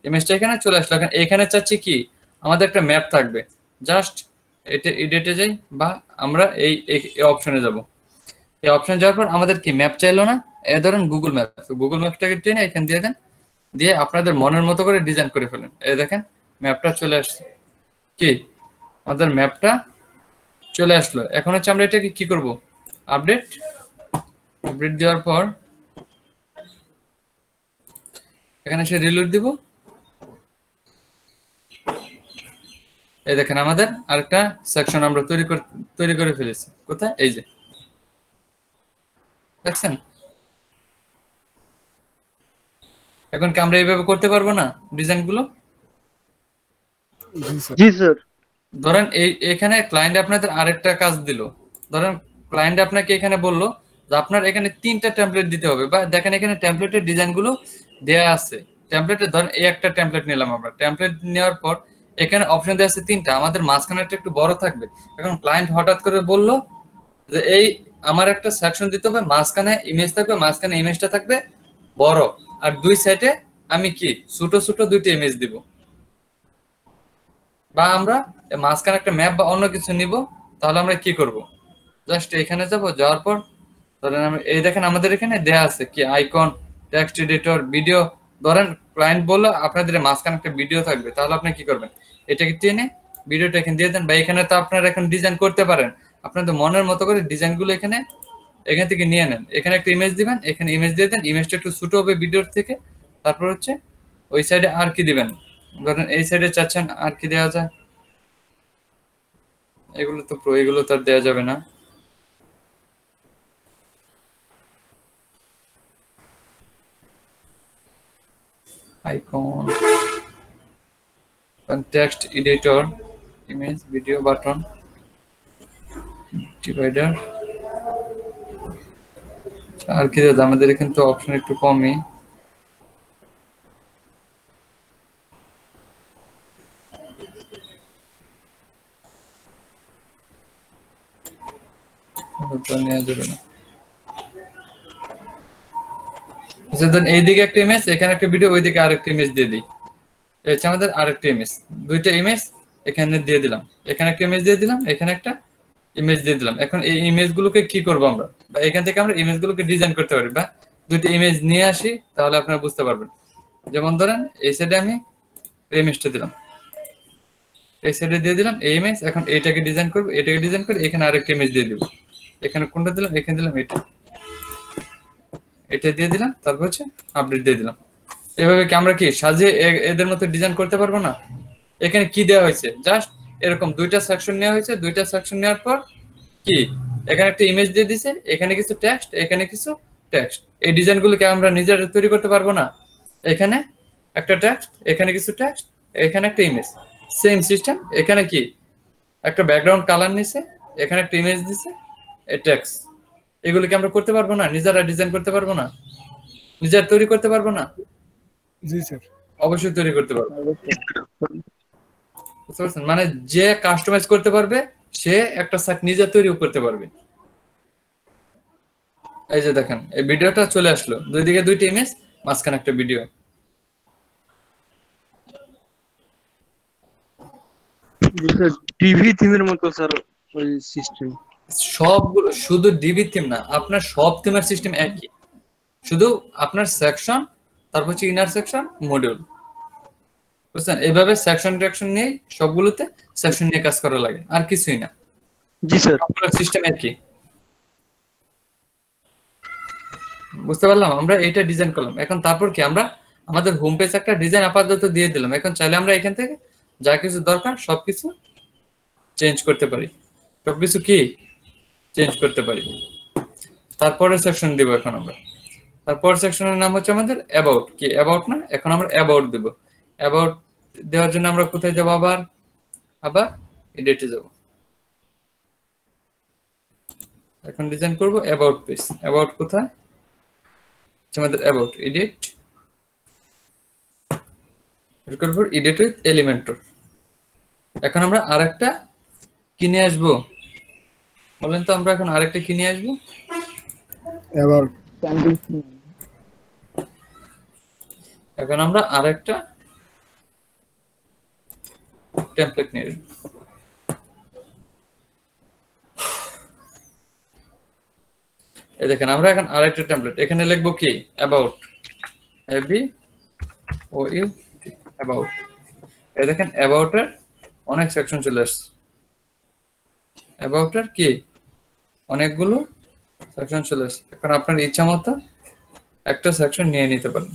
Speaker 1: ইমেজটা এখানে চলে আসলো। এখানে চাচ্ছি কি আমাদের একটা ম্যাপ থাকবে। জাস্ট এটা এডিটে যাই বা আমরা এই অপশনে যাব। এই অপশন যাওয়ার পর আমাদের কি ম্যাপ চাইলো না, এ ধরেন গুগল ম্যাপ। গুগল ম্যাপটাকে টেনে এখানে দিয়ে দেন, দিয়ে আপনাদের মনের মতো করে ডিজাইন করে ফেলেন। এই দেখেন ম্যাপটা চলে আসছে। কি আমাদের ম্যাপটা চলে আসলো। এখন হচ্ছে আমরা এটাকে কি করব? আপডেট দেওয়ার পর এখানে সে রিলোড দিব। এই দেখেন আমাদের আরেকটা সেকশন আমরা তৈরি করে ফেলেছি। কোথায়? এই যে দেখছেন। এখন কি আমরা এইভাবে করতে পারবো না ডিজাইনগুলো?
Speaker 7: জি স্যার।
Speaker 1: ধরেন এখানে ক্লায়েন্ট আপনাদের আরেকটা কাজ দিল। ধরেন ক্লায়েন্ট আপনাকে এখানে বললো যে আপনার এখানে 3টা টেমপ্লেট দিতে হবে, বা দেখেন এখানে টেমপ্লেটের ডিজাইনগুলো দেয়া আছে। টেমপ্লেটে ধরেন এই একটা টেমপ্লেট নিলাম আমরা। টেমপ্লেট নেওয়ার পর এখানে অপশন দেওয়া আছে 3টা, আমাদের মাঝখানেটা একটু বড় থাকবে। এখন ক্লায়েন্ট হঠাৎ করে বললো যে এই আমার একটা সেকশন দিতে হবে, মাঝখানে ইমেজ থাকবে, মাঝখানে ইমেজটা থাকবে বড়, আর দুই সাইডে আমি কি ছোট ছোট 2টা ইমেজ দিব। বা আমরা মাঝখানে একটা ম্যাপ বা অন্য কিছু নিব। তাহলে আমরা কি করব? জাস্ট এখানে যাব, যাওয়ার পর ধরেন আমি এই দেখেন আমাদের এখানে দেয়া আছে কি আইকন, টেক্সট এডিটর, ভিডিও। ধরেন ক্লায়েন্ট বললো আপনাদের মাঝখানে একটা ভিডিও থাকবে, তাহলে আপনি কি করবেন? এটাকে টেনে ভিডিওটা এখানে দিয়ে দেন। বা এখানে তো আপনারা এখন ডিজাইন করতে পারেন আপনাদের মনের মতো করে। ডিজাইনগুলো এখান থেকে নিয়ে নেন। এখানে একটা ইমেজ দিবেন, এখানে ইমেজ দিয়ে দেন। ইমেজটা একটু ছোট হবে ভিডিওর থেকে। তারপর হচ্ছে ওই সাইডে আর কি দিবেন? ধরেন এই সাইডে চাচ্ছেন আর কি দেওয়া যায়? এগুলো তো আর দেওয়া যাবে না। Icon, text editor, image, video, button, divider, আর কি দাদা? আমাদের এখানে তো অপশন একটু কমই। নেওয়া যাবে না। এইদিকে একটা ইমেজ, এখানে একটা ভিডিও, ওইদিকে আরেকটা ইমেজ দিয়ে দিই। এটা আমাদের আরেকটা ইমেজ, 2টা ইমেজ এখানে দিয়ে দিলাম। এখানে একটা ইমেজ দিয়ে দিলাম, এখানে একটা ইমেজ দিয়ে দিলাম। এখন এই ইমেজগুলোকে কি করব আমরা? বা এখান থেকে আমরা ইমেজগুলোকে ডিজাইন করতে পারি। বা 2টা ইমেজ নিয়ে আসি, তাহলে আপনারা বুঝতে পারবেন। যেমন ধরেন এই সাইডে আমি ইমেজটা দিলাম, এই সাইডে দিয়ে দিলাম এই ইমেজ। এখন এইটাকে ডিজাইন করব, এটাকে ডিজাইন করে এখানে আরেকটা ইমেজ দিয়ে দিব। এখানে কোনটা দিলাম? এখানে দিলাম এটা দিয়ে দিলাম। তারপর হচ্ছে আপডেট দিয়ে দিলাম। এভাবে কি আমরা কি সাজিয়ে এদের মতো ডিজাইন করতে পারবো না? এখানে কি দেওয়া হয়েছে? জাস্ট এরকম 2টা সেকশন নেওয়া হয়েছে। 2টা সেকশন নেওয়ার পর কি এখানে একটা ইমেজ দিয়ে দিছে, এখানে কিছু টেক্সট, এখানে কিছু টেক্সট। এই ডিজাইনগুলোকে আমরা নিজেরা তৈরি করতে পারবো না? এখানে একটা টেক্সট, এখানে কিছু টেক্সট, এখানে একটা ইমেজ, সেম সিস্টেম। এখানে কি একটা ব্যাকগ্রাউন্ড কালার নিছে, এখানে একটা ইমেজ দিছে, এই টেক্সট। এগুলোকে আমরা করতে পারবো না? নিজেরা ডিজাইন করতে পারবো না? নিজেরা তৈরি করতে পারবো না?
Speaker 5: জি স্যার।
Speaker 1: অবশ্যই তৈরি করতে পারবো। বুঝতে পারছেন? মানে যে কাস্টমাইজ করতে পারবে সে একটা সাইট নিজে তৈরিও করতে পারবে। এই যে দেখেন এই ভিডিওটা চলে আসলো, দুই দিকে 2টা ইমেজ, মাঝখানে একটা ভিডিও।
Speaker 7: টিভি থিমের মতো স্যার ওই সিস্টেম।
Speaker 1: সবগুলো শুধু ডিবি থিম না, আপনার সব থিমের সিস্টেম একই। শুধু আপনার সেকশন, তারপর হচ্ছে ইনার সেকশন, মডিউল। বুঝছেন? এইভাবে সেকশন নিয়ে সবগুলোতে সেকশন নিয়ে কাজ করা লাগে, আর কিছুই না।
Speaker 7: জি স্যার।
Speaker 1: সবগুলো সিস্টেম একই। বুঝতে পারলাম? আমরা এইটা ডিজাইন করলাম। এখন তারপর কি আমরা আমাদের হোম পেজ একটা ডিজাইন আপাতত দিয়ে দিলাম। এখন চাইলে আমরা এখান থেকে যা কিছু দরকার সবকিছু চেঞ্জ করতে পারি। সবকিছু কি চেঞ্জ করতে পারি। তারপরে সেকশন দিব এখন আমরা। তারপর সেকশনের নাম হচ্ছে আমাদের অ্যাবাউট। কি অ্যাবাউট না? এখন আমরা অ্যাবাউট দেব। অ্যাবাউট দেওয়ার জন্য আমরা কোথায় যাব? আবার এডিটে যাব। এখন ডিজাইন করব অ্যাবাউট পেজ। অ্যাবাউট কোথায়? আমাদের অ্যাবাউট, এডিট, এরপর এডিট উইথ এলিমেন্টর। এখন আমরা আরেকটা কিনে আসবো, বলেন তো আমরা এখন আরেকটা কিনে আসবো।
Speaker 5: এবার
Speaker 1: এখন আমরা আরেকটা টেমপ্লেট নিয়ে আসবো। এই দেখেন আমরা এখন আরেকটা টেমপ্লেট এখানে লিখবো কি about, A B O U about. এই দেখেন অ্যাবাউট এর অনেক সেকশন চলে আসছে, অ্যাবাউট এর কি অনেকগুলো সেকশন চলে আসছে। এখন আপনার ইচ্ছা মতো একটা সেকশন নিয়ে নিতে পারেন।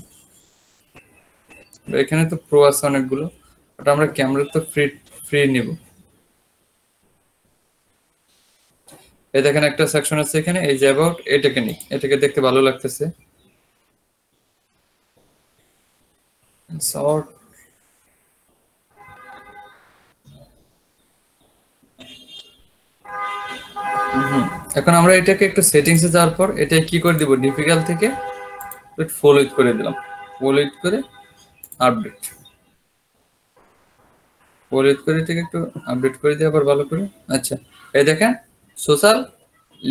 Speaker 1: এখানে তো প্রো আছে অনেকগুলো, ওটা আমরা ক্যামেরা তো ফ্রি নিব। এই দেখেন একটা সেকশন আছে এখানে, এই যে অ্যাবাউট, এটাকে নিই, এটাকে দেখতে ভালো লাগতেছে। সর্ট এখন আমরা এটাকে একটু সেটিংসে যাওয়ার পর এটা কি করে দিব, ডিফিকাল্ট থেকে ফুল উইথ করে দিলাম, ফুল উইথ করে আপডেট, ফুল উইথ করে এটাকে একটু আপডেট করে দিই আবার ভালো করে। আচ্ছা এই দেখেন সোশ্যাল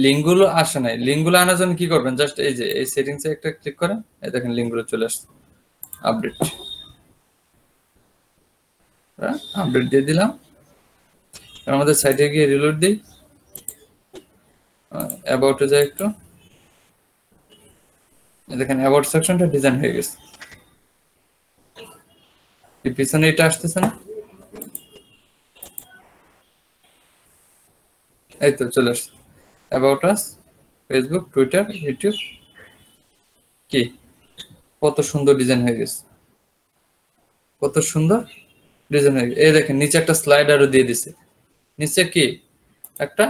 Speaker 1: লিঙ্কগুলো আসে নাই, লিঙ্কগুলো আনার জন্য কি করবেন, জাস্ট এই যে এই সেটিংসে একটা ক্লিক করেন, এই দেখেন লিঙ্কগুলো চলে আসছে, আপডেট, আপডেট দিয়ে দিলাম। আমাদের সাইটে গিয়ে রিলোড দিই, অ্যাবাউটে যাই একটু, দেখেন অ্যাবাউট সেকশনটা ডিজাইন হয়ে গেছে। পিছনে এটা আসতেছে না, এই তো চলে আসছে about us, Facebook, Twitter, YouTube, কি কত সুন্দর ডিজাইন হয়ে গেছে, কত সুন্দর ডিজাইন হয়ে গেছে। এই দেখেন নিচে একটা স্লাইডারও দিয়ে দিছে, নিচে কি একটা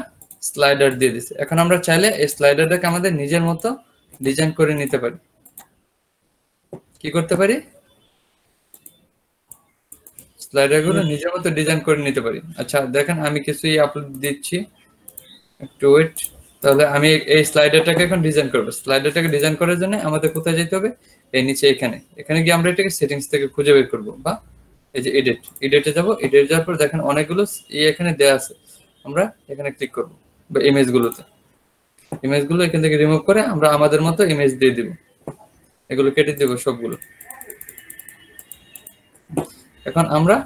Speaker 1: স্লাইডার দিয়ে দিছে। এখন আমরা চাইলে এই স্লাইডারটাকে আমাদের নিজের মতো ডিজাইন করে নিতে পারি। কি করতে পারি, স্লাইডারগুলো নিজের মতো ডিজাইন করে নিতে পারি। আচ্ছা দেখেন আমি কিছুই আপলোড দিচ্ছি, একটু ওয়েট। তাহলে আমি এই স্লাইডারটাকে এখন ডিজাইন করবো। স্লাইডারটাকে ডিজাইন করার জন্য আমাদের কোথায় যেতে হবে, এই নিচে এখানে, এখানে গিয়ে আমরা এটাকে সেটিংস থেকে খুঁজে বের করবো, বা এই যে এডিটে যাবো, এডিট যাওয়ার পর দেখেন অনেকগুলো এখানে দেয়া আছে, আমরা এখানে ক্লিক করবো, বা ইমেজগুলোতে, ইমেজগুলো এখান থেকে রিমুভ করে আমরা আমাদের মতো ইমেজ দিয়ে দিব, এগুলো কেটে দিব সবগুলো। এখন আমরা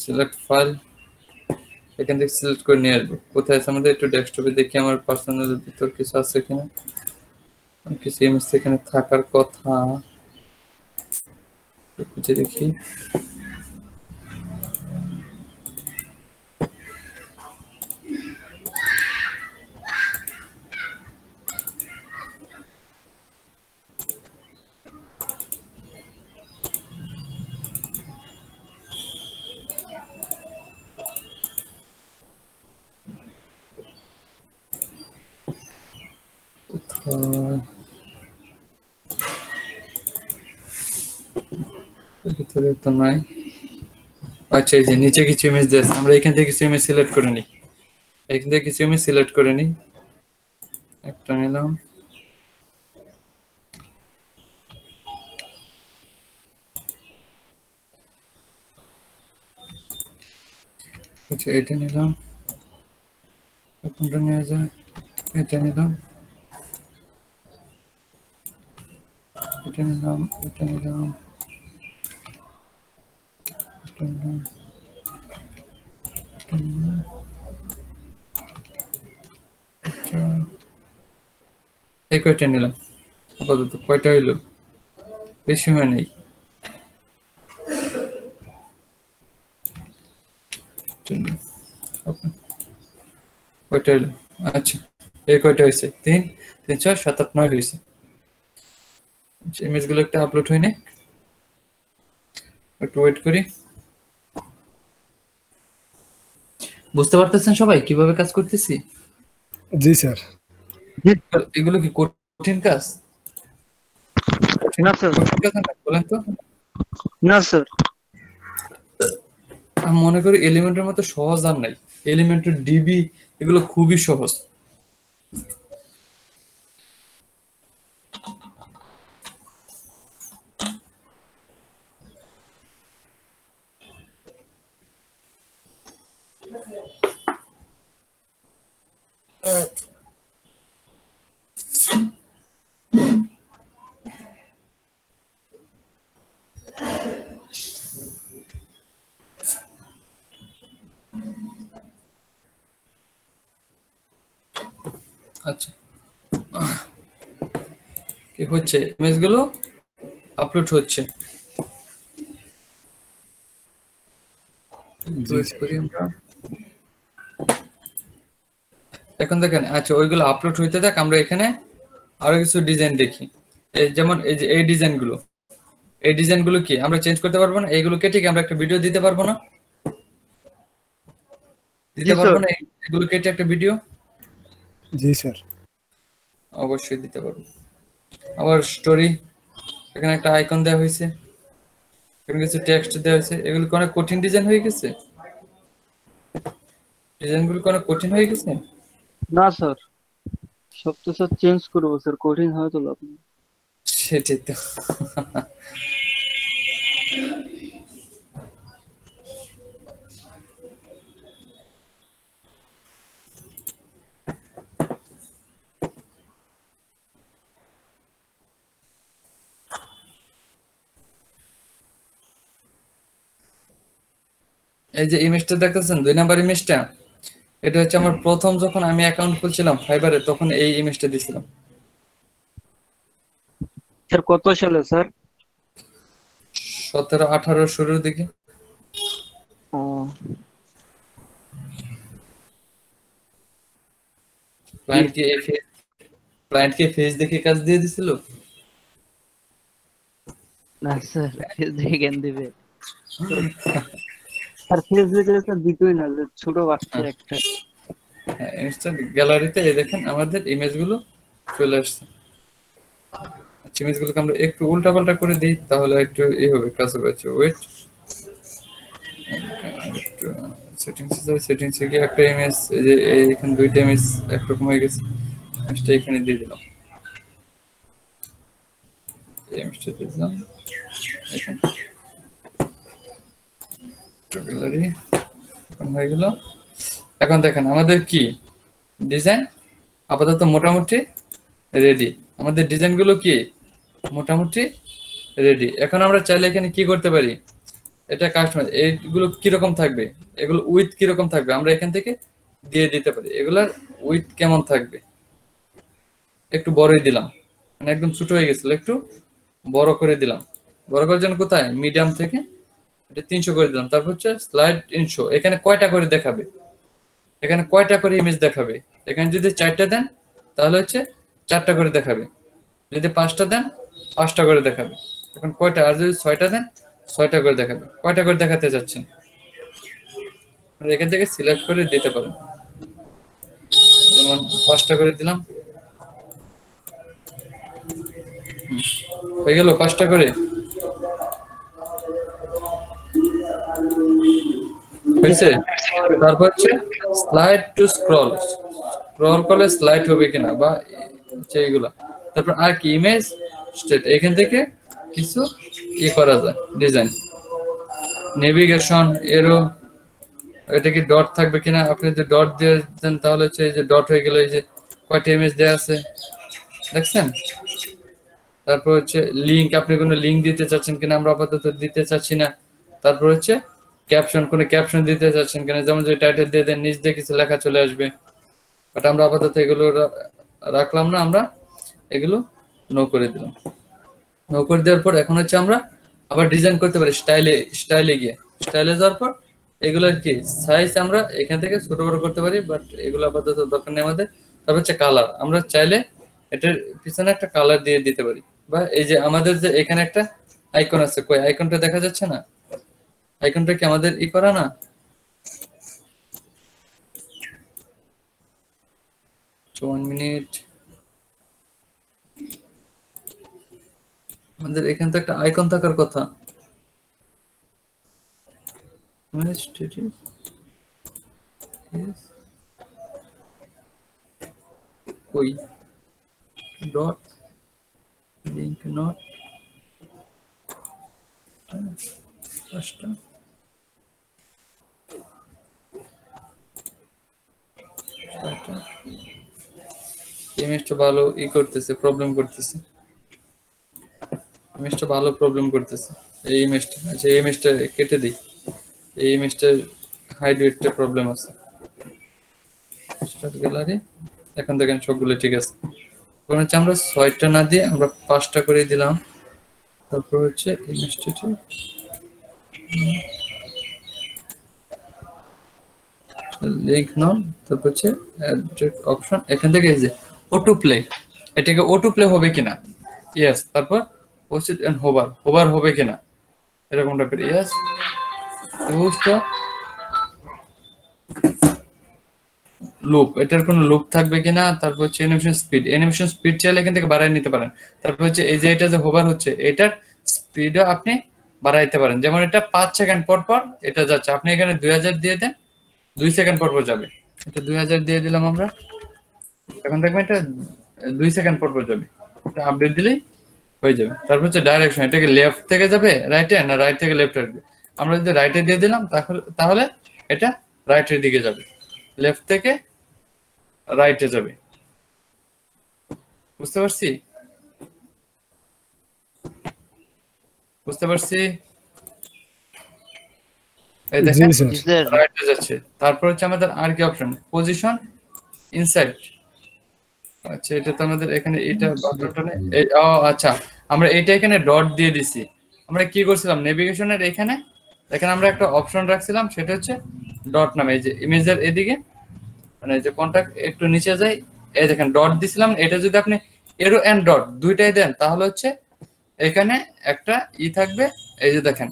Speaker 1: সিলেক্ট ফাইল, এখান থেকে সিলেক্ট করে নিয়ে আসবো, কোথায় আছে আমাদের, একটু ডেস্কটপে দেখি আমার পার্সোনাল ভিতর কিছু আছে কিনা, কিছু ইমেজ এখানে থাকার কথা, খুঁজে দেখি। ভিতরে তো নাই। আচ্ছা এই যে নিচে কিছু ইমেজ দিয়েছে, আমরা এখান থেকে কিছু ইমেজ সিলেক্ট করে নিই, এখান থেকে কিছু ইমেজ সিলেক্ট করে নিই, একটা নিলাম, আচ্ছা এটা নিলাম, কোনটা নিয়ে যায়, এটা নিলাম, এটা নিলাম, এটা নিলাম, এটা নিলাম, এটা নিলাম, এই কয়টা নিলাম, আপাতত কয়টা হইলো, বেশি হয় নাই। কয়টা হইলো, আচ্ছা এই কয়টা হয়েছে, 3, 3, 4, 7, 8, 9 হয়েছে। ইমেজগুলো একটা আপলোড হয়নি, একটু ওয়েট করি। বুঝতে পারতেছেন সবাই কিভাবে কাজ করতেছি?
Speaker 5: জি স্যার।
Speaker 1: এগুলো কি কঠিন কাজ?
Speaker 7: না স্যার,
Speaker 1: বলেন তো।
Speaker 7: না স্যার,
Speaker 1: আমি মনে করি এলিমেন্টের মতো সহজ আর নাই, এলিমেন্টের ডিবি এগুলো খুবই সহজ। আচ্ছা, কি হচ্ছে, ইমেজগুলো আপলোড হচ্ছে। ওয়েট করি আমরা। এখন দেখেন, আচ্ছা ওইগুলো আপলোড হইতে থাক, আমরা এখানে আরো কিছু ডিজাইন দেখি। এই যেমন এই যে এই ডিজাইনগুলো কি আমরা চেঞ্জ করতে পারবো না? এইগুলোকে ঠিক আমরা একটা ভিডিও দিতে পারবো না? দিতে পারবো না এগুলো কেটে একটা ভিডিও?
Speaker 5: জি স্যার,
Speaker 1: অবশ্যই দিতে পারবো। আবার স্টোরি, এখানে একটা আইকন দেওয়া হয়েছে, এখানে কিছু টেক্সট দেওয়া হয়েছে। এগুলো কি অনেক কঠিন ডিজাইন হয়ে গেছে? ডিজাইনগুলো কি অনেক কঠিন হয়ে গেছে?
Speaker 7: না স্যার, সব তো স্যার চেঞ্জ করবো স্যার, কঠিন হয় তো লাভ নেই।
Speaker 1: সেটাই তো। এই যে ইমেজটা দেখতেছেন, 2 নাম্বার ইমেজটা, এটা হচ্ছে আমার প্রথম যখন আমি অ্যাকাউন্ট খুলছিলাম ফাইবারে, তখন এই ইমেজটা দিছিলাম।
Speaker 7: স্যার কত সালে স্যার?
Speaker 1: 17-18 শুরুর দিকে।
Speaker 7: ও
Speaker 1: ক্লায়েন্ট কি ফেস দেখে কাজ দিয়ে দিছিল?
Speaker 7: না স্যার, ফেস দেখে জ্ঞান দিবে আর ফেস দেখে স্যার দিতই না, যে ছোট বাচ্চা একটা।
Speaker 1: হ্যাঁ, ইনস্ট্যান্ট গ্যালারিতে এই দেখেন আমাদের ইমেজগুলো চলে আসছে। আচ্ছা, ইমেজগুলোকে আমরা একটু উল্টাপাল্টা করে দিই, তাহলে একটু হবে, কাজ হবে। আচ্ছা ওয়েট, একটু সেটিংসে গিয়ে একটা ইমেজ, এই যে এখানে 2টা ইমেজ একরকম হয়ে গেছে, ইমেজটা এখানে দিয়ে দিলাম। ইমেজটা দিয়ে দিলাম এখানে, গ্যালারি হয়ে গেল। এখন দেখেন আমাদের কি ডিজাইন আপাতত মোটামুটি রেডি। আমাদের ডিজাইনগুলো কি মোটামুটি রেডি। এখন আমরা চাইলে এখানে কি করতে পারি, এটা কাস্টমাইজ, এইগুলো কিরকম থাকবে, এগুলো উইথ কিরকম থাকবে, আমরা এখান থেকে দিয়ে দিতে পারি। এগুলার উইথ কেমন থাকবে, একটু বড়ই দিলাম, মানে একদম ছোট হয়ে গেছিল, একটু বড় করে দিলাম। বড় করার জন্য কোথায়, মিডিয়াম থেকে এটা 300 করে দিলাম। তারপর হচ্ছে স্লাইড ইন শো, এখানে কয়টা করে দেখাবে, এখানে কয়টা করে ইমেজ দেখাবে। এখানে যদি 4টা দেন তাহলে হচ্ছে 4টা করে দেখাবে, যদি 5টা দেন 5টা করে দেখাবে। এখন কয়টা, আর যদি 6টা দেন 6টা করে দেখাবে। কয়টা করে দেখাতে চাচ্ছেন এখান থেকে সিলেক্ট করে দিতে পারেন। যেমন 5টা করে দিলাম, হয়ে গেল 5টা করে হয়েছে। তারপর হচ্ছে স্লাইড টু স্ক্রল, স্ক্রল করলে স্লাইড হবে কিনা বা এইগুলা। তারপর আর কি, ইমেজ স্টেট, এখান থেকে কিছু করা যায় ডিজাইন, নেভিগেশন, এরো, এটা কি ডট থাকবে কিনা। আপনি যদি ডট দিয়ে দেন তাহলে হচ্ছে এই যে ডট হয়ে গেল, এই যে কয়টা ইমেজ দেওয়া আছে দেখছেন। তারপর হচ্ছে লিঙ্ক, আপনি কোনো লিঙ্ক দিতে চাচ্ছেন কিনা, আমরা আপাতত দিতে চাচ্ছি না। তারপর হচ্ছে ক্যাপশন, কোনো ক্যাপশন দিতে চাচ্ছেন কিনা, যেমন যদি টাইটেল দিয়ে দেন নিচ দিয়ে কিছু লেখা চলে আসবে, বাট আমরা আপাতত এগুলো রাখলাম না, আমরা এগুলো নো করে দিলাম। নো করে দেওয়ার পর এখন হচ্ছে আমরা আবার ডিজাইন করতে পারি স্টাইলে গিয়ে, স্টাইলে যাওয়ার পর এগুলোর কি সাইজ আমরা এখান থেকে ছোট বড় করতে পারি, বাট এগুলো আপাতত দরকার নেই আমাদের। তারপর হচ্ছে কালার, আমরা চাইলে এটার পিছনে একটা কালার দিয়ে দিতে পারি, বা এই যে আমাদের যে এখানে একটা আইকন আছে, কই আইকনটা দেখা যাচ্ছে না, আইকনটা কি আমাদের করা না, 1 মিনিট, আমাদের এখানে তো একটা আইকন থাকার কথা। কই ডট লিংক নট, ইমেজটা ভালো করতেছে, প্রবলেম করতেছে। ইমেজটা ভালো প্রবলেম করতেছে। এই ইমেজটা, আচ্ছা এই ইমেজটা কেটে দিই। এই ইমেজটার হাইড ওয়েটটা প্রবলেম আছে। স্টার্ট গ্যালারি, এখন দেখেন সবগুলো ঠিক আছে। এখন হচ্ছে আমরা 6টা না দিয়ে আমরা 5টা করে দিলাম। তারপর হচ্ছে ইমেজটা লিংক নাম, তারপর হচ্ছে অ্যাড্রেস অপশন, এখান থেকে এই যে অটো প্লে, এটাকে অটো প্লে হবে কিনা, ইয়েস। তারপর পোস্ট এন্ড হোভার, হোভার হবে কিনা এরকমটা করি, ইয়েস। লুপ, এটার কোনো লুপ থাকবে কিনা। তারপর হচ্ছে অ্যানিমেশন স্পিড, অ্যানিমেশন স্পিড চাইলে এখান থেকে বাড়ায় নিতে পারেন। তারপর হচ্ছে এই যে এটা যে হোভার হচ্ছে, এটার স্পিডও আপনি বাড়াইতে পারেন। যেমন এটা 5 সেকেন্ড পর পর এটা যাচ্ছে, আপনি এখানে 2000 দিয়ে দেন, 2 সেকেন্ড পর পর যাবে। এটা 2000 দিয়ে দিলাম আমরা, এখন দেখবেন এটা 2 সেকেন্ড পর পর যাবে। এটা আপডেট দিলেই হয়ে যাবে। তারপর হচ্ছে ডাইরেকশন, এটাকে লেফট থেকে যাবে রাইটে, না রাইট থেকে লেফট আসবে। আমরা যদি রাইটে দিয়ে দিলাম তাহলে এটা রাইটের দিকে যাবে, লেফট থেকে রাইটে যাবে। বুঝতে পারছি? বুঝতে পারছি। এই দেখেন রাইটে যাচ্ছে। তারপর হচ্ছে আমাদের আর কি অপশন, পজিশন ইনসাইড। আচ্ছা এটা তো আমাদের এখানে এটা বাটনটা, ও আচ্ছা আমরা এটা এখানে ডট দিয়ে দিছি। আমরা কি করছিলাম নেভিগেশনের এখানে দেখেন আমরা একটা অপশন রাখছিলাম, সেটা হচ্ছে ডট নামে। এই যে ইমেজের এদিকে মানে যে কন্টাক্ট একটু নিচে যায়, এই দেখেন ডট দিছিলাম। এটা যদি আপনি এরো এন্ড ডট দুইটাই দেন তাহলে হচ্ছে এখানে একটা থাকবে, এই যে দেখেন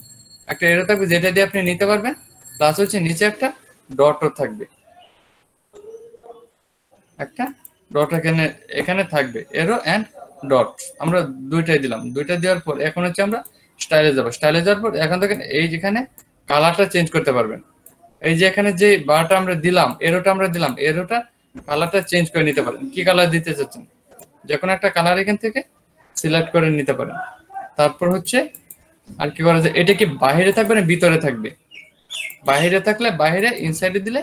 Speaker 1: একটা এরো থাকবে যেটা দিয়ে আপনি নিতে পারবেন, প্লাস হচ্ছে নিচে একটা ডটও থাকবে, একটা ডট এখানে থাকবে, এরো এন্ড ডট। আমরা দুইটাই দিলাম, দুইটা দেওয়ার পর এখন হচ্ছে আমরা স্টাইলে যাব। স্টাইলে যাওয়ার পর এখন দেখেন এই যেখানে কালারটা চেঞ্জ করতে পারবেন। এই যে এখানে যে বারটা আমরা দিলাম, এরোটা আমরা দিলাম, এরোটা কালারটা চেঞ্জ করে নিতে পারেন। কি কালার দিতে চাচ্ছেন যে কোনো একটা কালার এখান থেকে সিলেক্ট করে নিতে পারেন। তারপর হচ্ছে আর কি করা যায়, এটা কি বাইরে থাকবে না ভিতরে থাকবে? বাইরে থাকলে বাইরে, ইনসাইডে দিলে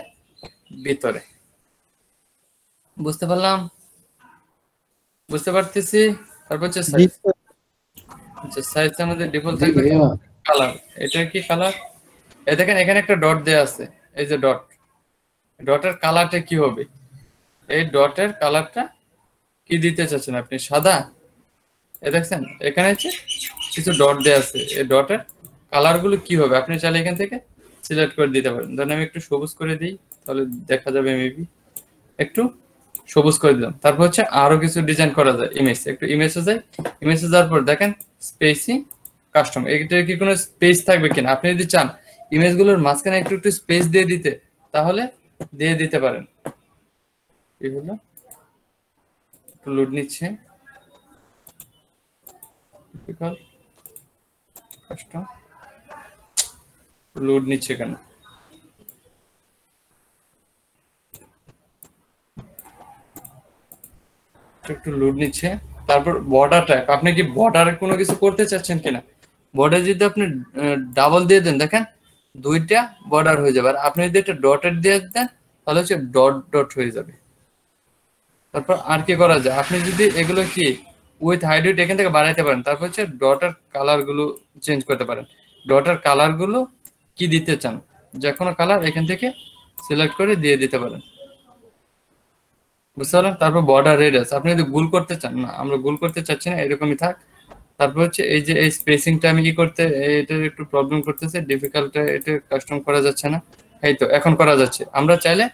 Speaker 1: ভিতরে। বুঝতে পারলাম? বুঝতে পারতেছি। তারপর হচ্ছে সাইজ, আচ্ছা সাইজটা আমাদের ডিফল্ট থাকবে। কালার, এটা কি কালার? এই দেখেন এখানে একটা ডট দেয়া আছে, এই যে ডট, ডটের কালারটা কি হবে? এই ডটের কালারটা কি দিতে চাচ্ছেন আপনি? সাদা? এই দেখছেন এখানে হচ্ছে কিছু ডট দেয়া আছে, এই ডটের কালার গুলো কি হবে আপনি চাইলে এখান থেকে সিলেক্ট করে দিতে পারেন। ধরেন আমি একটু সবুজ করে দিই, তাহলে দেখা যাবে মেবি। একটু সবুজ করে দিলাম। তারপর হচ্ছে আরো কিছু ডিজাইন করা যায়। ইমেজ, একটু ইমেজে যাই। ইমেজে যাওয়ার পর দেখেন স্পেসি কাস্টম, এটার কি কোনো স্পেস থাকবে কিনা। আপনি যদি চান ইমেজগুলোর মাঝখানে একটু একটু স্পেস দিয়ে দিতে, তাহলে দিয়ে দিতে পারেন। এই হলো, একটু লোড নিচ্ছে, কাস্টম লোড নিচ্ছে কেন? একটু লোড নিচ্ছে। তারপর বর্ডার টাইপ, আপনি কি বর্ডারে কোনো কিছু করতে চাচ্ছেন কিনা? বর্ডার যদি আপনি ডাবল দিয়ে দেন, দেখেন দুইটা বর্ডার হয়ে যাবে। আর আপনি যদি একটা ডটের দিয়ে দেন তাহলে হচ্ছে ডট ডট হয়ে যাবে। তারপর আর কি করা যায়, আপনি যদি এগুলো কি উইথ হাইড উইথ এখান থেকে বাড়াইতে পারেন। তারপর হচ্ছে ডটের কালার গুলো চেঞ্জ করতে পারেন। ডটের কালার গুলো কি দিতে চান, যে কোনো কালার এখান থেকে সিলেক্ট করে দিয়ে দিতে পারেন। বুঝতে পারলেন? তারপর বর্ডার রেডিয়াস, আপনি যদি গোল করতে চান, না আমরা গোল করতে চাচ্ছি না, এরকমই থাক। তারপর হচ্ছে এই যে এই স্পেসিংটা আমি কি করতে, এটার একটু প্রবলেম করতেছে, ডিফিকাল্ট, এটা কাস্টম করা যাচ্ছে না। এই তো এখন করা যাচ্ছে। আমরা চাইলে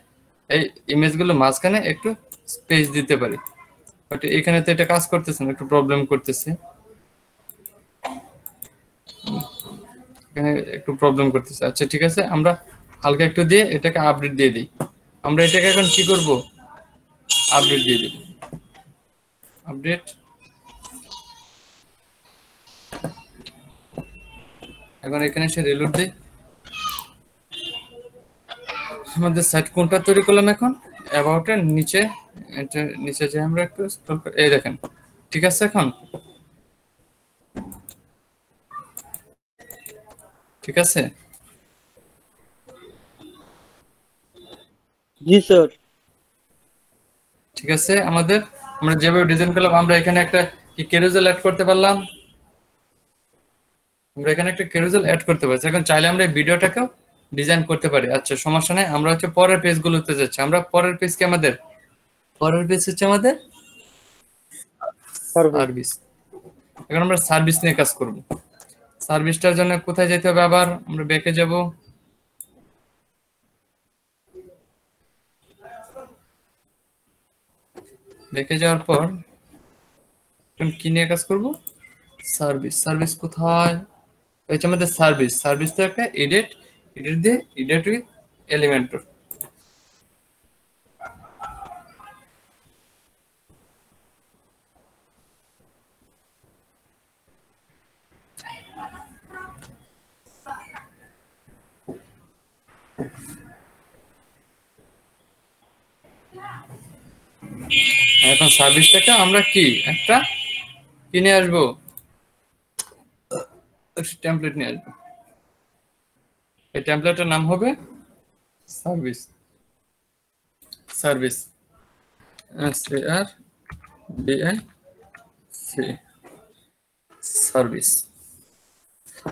Speaker 1: এই ইমেজগুলো মাঝখানে একটু স্পেস দিতে পারি, বাট এখানে তো এটা কাজ করতেছে না, একটু প্রবলেম করতেছে, এখানে একটু প্রবলেম করতেছে। আচ্ছা ঠিক আছে, আমরা হালকা একটু দিয়ে এটাকে আপডেট দিয়ে দিই। আমরা এটাকে এখন কি করব, আপডেট দিয়ে দিই। আপডেট, এখন এখানে সে রিলোড দেই। আমাদের সাইট কোনটা তৈরি করলাম এখন, অ্যাবাউট এর নিচে, এটা নিচে যে আমরা একটু স্ক্রল করে এই দেখেন ঠিক আছে। এখন ঠিক আছে?
Speaker 7: জি স্যার।
Speaker 1: ঠিক আছে, আমরা যেভাবে ডিজাইন করলাম, আমরা এখানে একটা কি ক্যারুজেল অ্যাড করতে পারলাম, আমরা এখানে একটা ক্যারুজেল অ্যাড করতে পারছি। এখন চাইলে আমরা এই ভিডিওটাকেও ডিজাইন করতে পারি। আচ্ছা, সমস্যা নেই, আমরা হচ্ছে পরের পেজগুলোতে যাচ্ছি। আমরা পরের পেজ হচ্ছে আমাদের সার্ভিস। এখন আমরা সার্ভিস নিয়ে কাজ করব। সার্ভিসটার জন্য কোথায় যেতে হবে? আবার আমরা ব্যাকে যাব। ব্যাকে যাওয়ার পর কি নিয়ে কাজ করব? সার্ভিস কোথায়? হচ্ছে আমাদের সার্ভিস তো একটা এডিট দিয়ে এডিট উইথ এলিমেন্টর। এখন সার্ভিসটাকে আমরা একটা কিনে আসবো, টেমপ্লেট নিয়ে আসবো। এই টেমপ্লেটের নাম হবে সার্ভিস। সার্ভিস।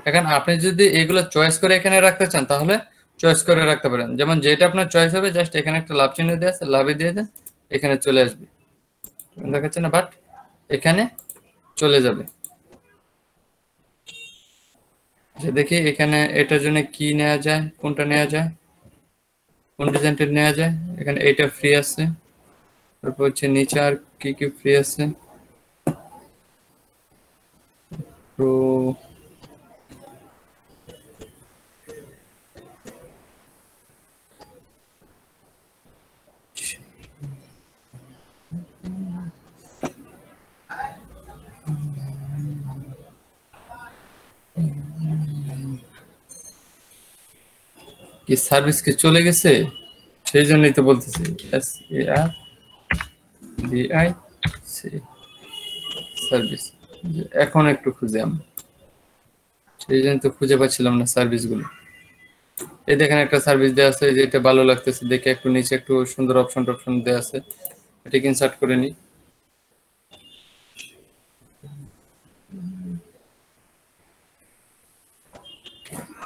Speaker 1: এখন আপনি যদি এগুলো চয়েস করে এখানে রাখতে চান তাহলে চয়েস করে রাখতে পারেন। যেমন যেটা আপনার চয়েস হবে, জাস্ট এখানে একটা লাভ চিহ্ন দিয়ে আছে, লাভে দিয়ে দেন, এখানে চলে আসবে। দেখাচ্ছে না, বাট এখানে চলে যাবে। যে দেখি এখানে এটার জন্য কি নেওয়া যায়, কোনটা নেওয়া যায়, কোন ডিজাইনটা নেওয়া যায়। এখানে এইটা ফ্রি আছে, তারপর হচ্ছে নিচে আর কি কি ফ্রি আছে। তো কি সার্ভিস কি চলে গেছে, সেই জন্যই তো বলতেছি SARVIS সার্ভিস। এখন একটু খুঁজে আমরা, সেই জন্য তো খুঁজে পাচ্ছিলাম না সার্ভিস গুলো। এই দেখেন একটা সার্ভিস দেওয়া আছে, যেটা ভালো লাগতেছে দেখে, একটু নিচে একটু সুন্দর অপশন দেওয়া আছে, এটাকে ইনসার্ট করে নিই।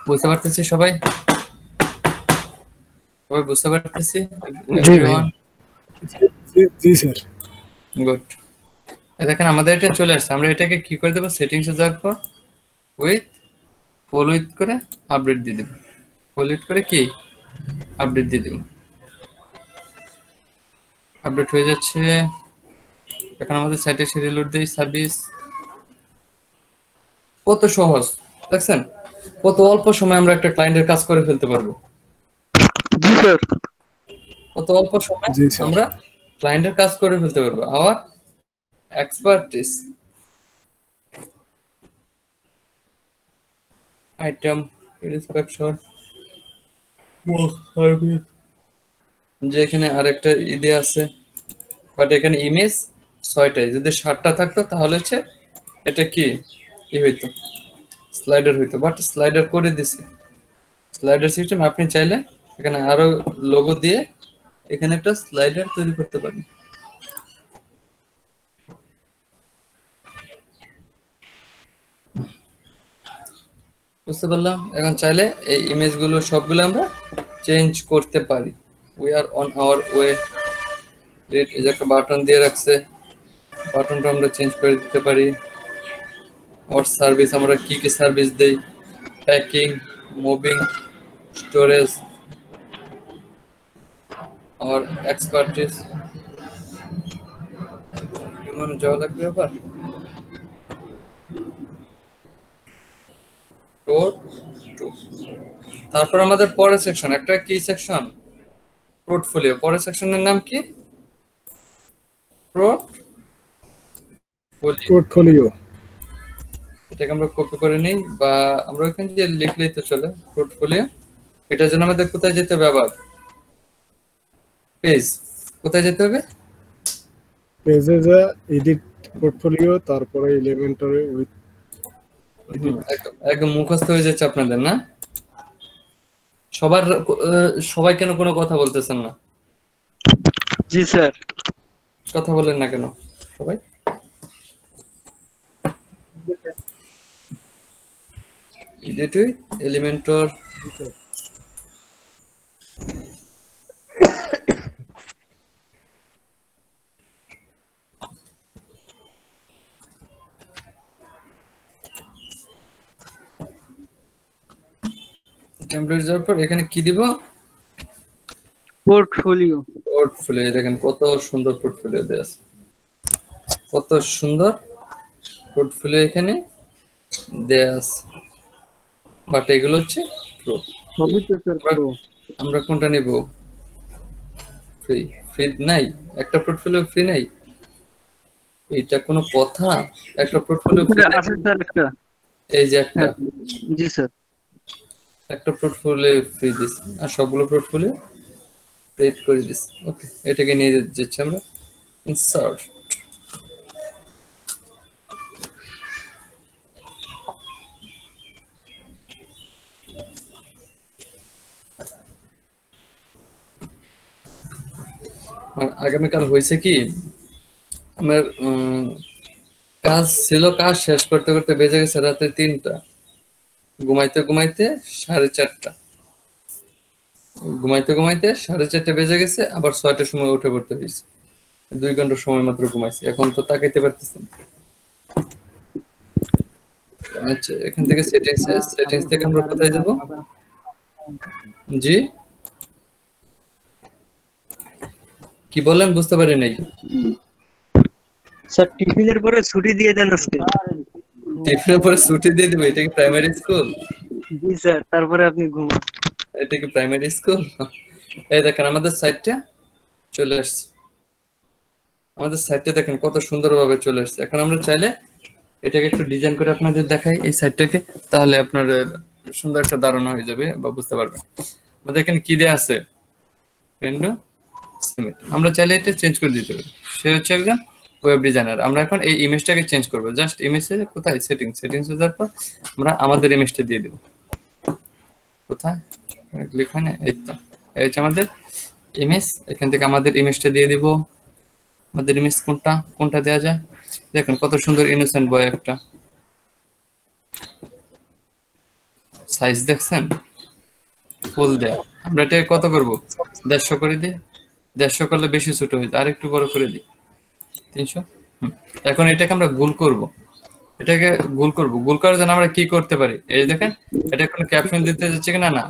Speaker 1: বুঝতে পারতেছি সবাই বুঝতে পারতেছি?
Speaker 5: জি স্যার।
Speaker 1: গুড। দেখেন আমাদের এটা চলে আসছে। আমরা এটাকে কি করে দেবো? সেটিংসে যাওয়ার পর ফুল উইথ করে আপডেট দিয়ে দেবো। ফুল উইথ করে কি আপডেট দিয়ে দেবো। আপডেট হয়ে যাচ্ছে। এখন আমাদের সাইটে এসে রিলোড দেই। সার্ভিস কত সহজ দেখছেন, কত অল্প সময় আমরা একটা ক্লায়েন্টের কাজ করে ফেলতে পারবো।
Speaker 3: জি স্যার।
Speaker 1: কত অল্প সময় আমরা ক্লায়েন্টের কাজ করে ফেলতে পারবো। আবার এক্সপার্টিস আইটেম ইন্সপেকশন যে এখানে আরেকটা ইডে আছে, বাট এখানে ইমেজ 6টাই। যদি 7টা থাকতো তাহলে হচ্ছে এটা কি হইতো, স্লাইডার হইতো, বাট স্লাইডার করে দিছে। স্লাইডার সিস্টেম আপনি চাইলে এখানে আরো লোগো দিয়ে এখানে একটা স্লাইডার তৈরি করতে পারেন। বুঝতে পারলাম? এখন চাইলে এই ইমেজগুলো সবগুলো আমরা চেঞ্জ করতে পারি। We are on our way. এই যে একটা বাটন দিয়ে রাখছে, বাটনটা আমরা চেঞ্জ করে দিতে পারি। আর সার্ভিস আমরা কি কি সার্ভিস দেই, প্যাকিং, মুভিং, স্টোরেজ আর এক্সপার্টিস। মানে যাওয়া লাগবে আবার তারপর আমাদের পরের সেকশন একটা কি সেকশন, পোর্টফোলিও। পরের সেকশনের নাম কি?
Speaker 5: পোর্টফোলিও।
Speaker 1: এটাকে আমরা কপি করে নিই, বা আমরা ওখানে যে লিখলেই তো চলে। পোর্টফোলিও। এটার জন্য আমাদের কোথায় যেতে হবে? আবার পেজ। কোথায় যেতে হবে?
Speaker 5: পেজে যা এডিট পোর্টফোলিও, তারপরে এলিমেন্টরে উইথ
Speaker 1: একদম মুখস্থ হয়ে যাচ্ছে আপনাদের না? সবাই কেন কোনো কথা বলতেছেন না?
Speaker 7: জি স্যার।
Speaker 1: কথা বলেন না কেন সবাই? এডিট উইথ এলিমেন্টর টেমপ্লেট যাওয়ার পর এখানে কি দিব?
Speaker 7: পোর্টফোলিও।
Speaker 1: পোর্টফোলিও। দেখেন কত সুন্দর পোর্টফোলিও দেয়া আছে, কত সুন্দর পোর্টফোলিও এখানে দেয়া আছে। বাট এগুলো হচ্ছে প্রো।
Speaker 7: সবই তো স্যার প্রো।
Speaker 1: আমরা কোনটা নেব? ফ্রি? ফ্রি নাই, একটা পোর্টফোলিও ফ্রি নাই। এটা কোনো কথা? একটা পোর্টফোলিও ফ্রি
Speaker 7: আছে স্যার একটা।
Speaker 1: এই যে একটা,
Speaker 7: জি স্যার।
Speaker 1: একটা পোর্টফোলিও ফ্রি দিস আর সবগুলো পোর্টফোলিও রেড করে দিস। ওকে, এটাকে নিয়ে যাচ্ছি আমরা ইনসার্ট। আগামীকাল হয়েছে কি, আমার কাজ ছিল, কাজ শেষ করতে করতে বেজে গেছে রাতে 3টা, ঘুমাইতে ঘুমাইতে 4:30, ঘুমাইতে ঘুমাইতে 4:30 বেজে গেছে, আবার 6টার সময় উঠে পড়তে হয়েছে। 2 ঘন্টা সময় মাত্র ঘুমাইছি, এখন তো তাকাইতে পারতেছি না। আচ্ছা, এখান থেকে সেটিংস থেকে আমরা কোথায় যাব? জি কি বলেন বুঝতে পারি নাই।
Speaker 7: স্যার টিফিনের পরে ছুটি দিয়ে দেন আজকে।
Speaker 1: টিফিনের পরে ছুটি দিয়ে দেবে? এটা কি প্রাইমারি স্কুল?
Speaker 7: জি স্যার, তারপরে আপনি ঘুমান।
Speaker 1: এটা কি প্রাইমারি স্কুল? এই দেখেন আমাদের সাইটটা চলে আসছে, আমাদের সাইটটা দেখেন কত সুন্দরভাবে চলে আসছে। এখন আমরা চাইলে এটাকে একটু ডিজাইন করে আপনাদের দেখাই এই সাইটটাকে, তাহলে আপনার সুন্দর একটা ধারণা হয়ে যাবে বা বুঝতে পারবেন। আমাদের এখানে কি দেয়া আছে? Window cement. আমরা চাইলে এটা চেঞ্জ করে দিতে পারি। সে হচ্ছে একজন ওয়েব ডিজাইনার। আমরা এখন এই ইমেজটাকে চেঞ্জ করব। জাস্ট ইমেজে কোথায় সেটিংসে যাওয়ার পর আমরা আমাদের ইমেজটা দিয়ে দেব। কোথায় ক্লিক হয় না? এই তো, এই হচ্ছে আমাদের ইমেজ। এখান থেকে আমাদের ইমেজটা দিয়ে দিব। আমাদের ইমেজ কোনটা দেওয়া যায়? দেখুন কত সুন্দর ইনোসেন্ট বয় একটা সাইজ দেখছেন, ফুল দেয়া। আমরা এটা কত করব? 150 করে দিই। 150 করলে বেশি ছোট হয়ে যায়, আর একটু বড় করে দিই 300। এখন এটাকে আমরা গোল করব, এটাকে গোল করব। গোল করার জন্য আমরা কি করতে পারি? এই দেখেন, এটা কোনো ক্যাপশন দিতে যাচ্ছে কিনা, না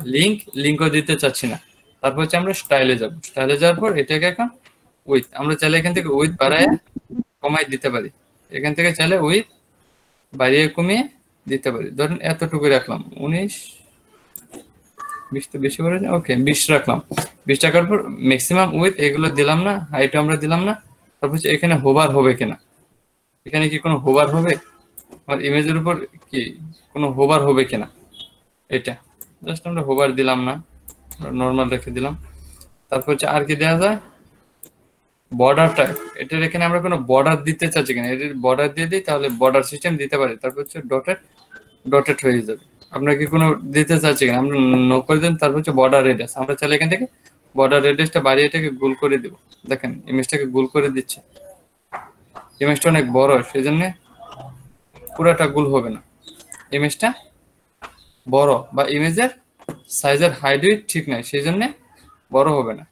Speaker 1: লিংকও দিতে চাচ্ছি না। তারপর হচ্ছে আমরা স্টাইলে যাব। স্টাইলে যাওয়ার পর এটাকে এখন উইথ, আমরা চাইলে এখান থেকে উইথ বাড়ায় কমাই দিতে পারি। এখান থেকে চাইলে উইথ বাড়িয়ে কমিয়ে দিতে পারি। ধরেন এতটুকু রাখলাম, 19 20 তো বেশি করে, ওকে 20 রাখলাম। 20 টাকার পর ম্যাক্সিমাম উইথ এগুলো দিলাম না, হাইট আমরা দিলাম না। তারপর হচ্ছে এখানে হোভার হবে কিনা, এখানে কি কোনো হোভার হবে আমার ইমেজের উপর, কি কোনো হোভার হবে কিনা, এটা জাস্ট আমরা হোভার দিলাম না, নর্মাল রেখে দিলাম। তারপর হচ্ছে আর কি দেওয়া যায়? Border type. এটার এখানে আমরা কোনো বর্ডার দিতে চাচ্ছি কিনা, এটার বর্ডার দিয়ে দিই, তাহলে বর্ডার সিস্টেম দিতে পারি। তারপর হচ্ছে ডটেড হয়ে যাবে। আমরা কি কোনো দিতে চাচ্ছি কিনা, আমরা নো করে দিন। তারপর হচ্ছে বর্ডার রেডিয়াস, আমরা চাইলে এখান থেকে বর্ডার রেডিয়াসটা বাড়িয়ে এটাকে গোল করে দিব। দেখেন ইমেজটাকে গোল করে দিচ্ছে। ইমেজটা অনেক বড়, সেই জন্য পুরাটা গোল হবে না। ইমেজটা বড় বা ইমেজের সাইজের হাইট ঠিক নাই, সেই জন্য বড় হবে না।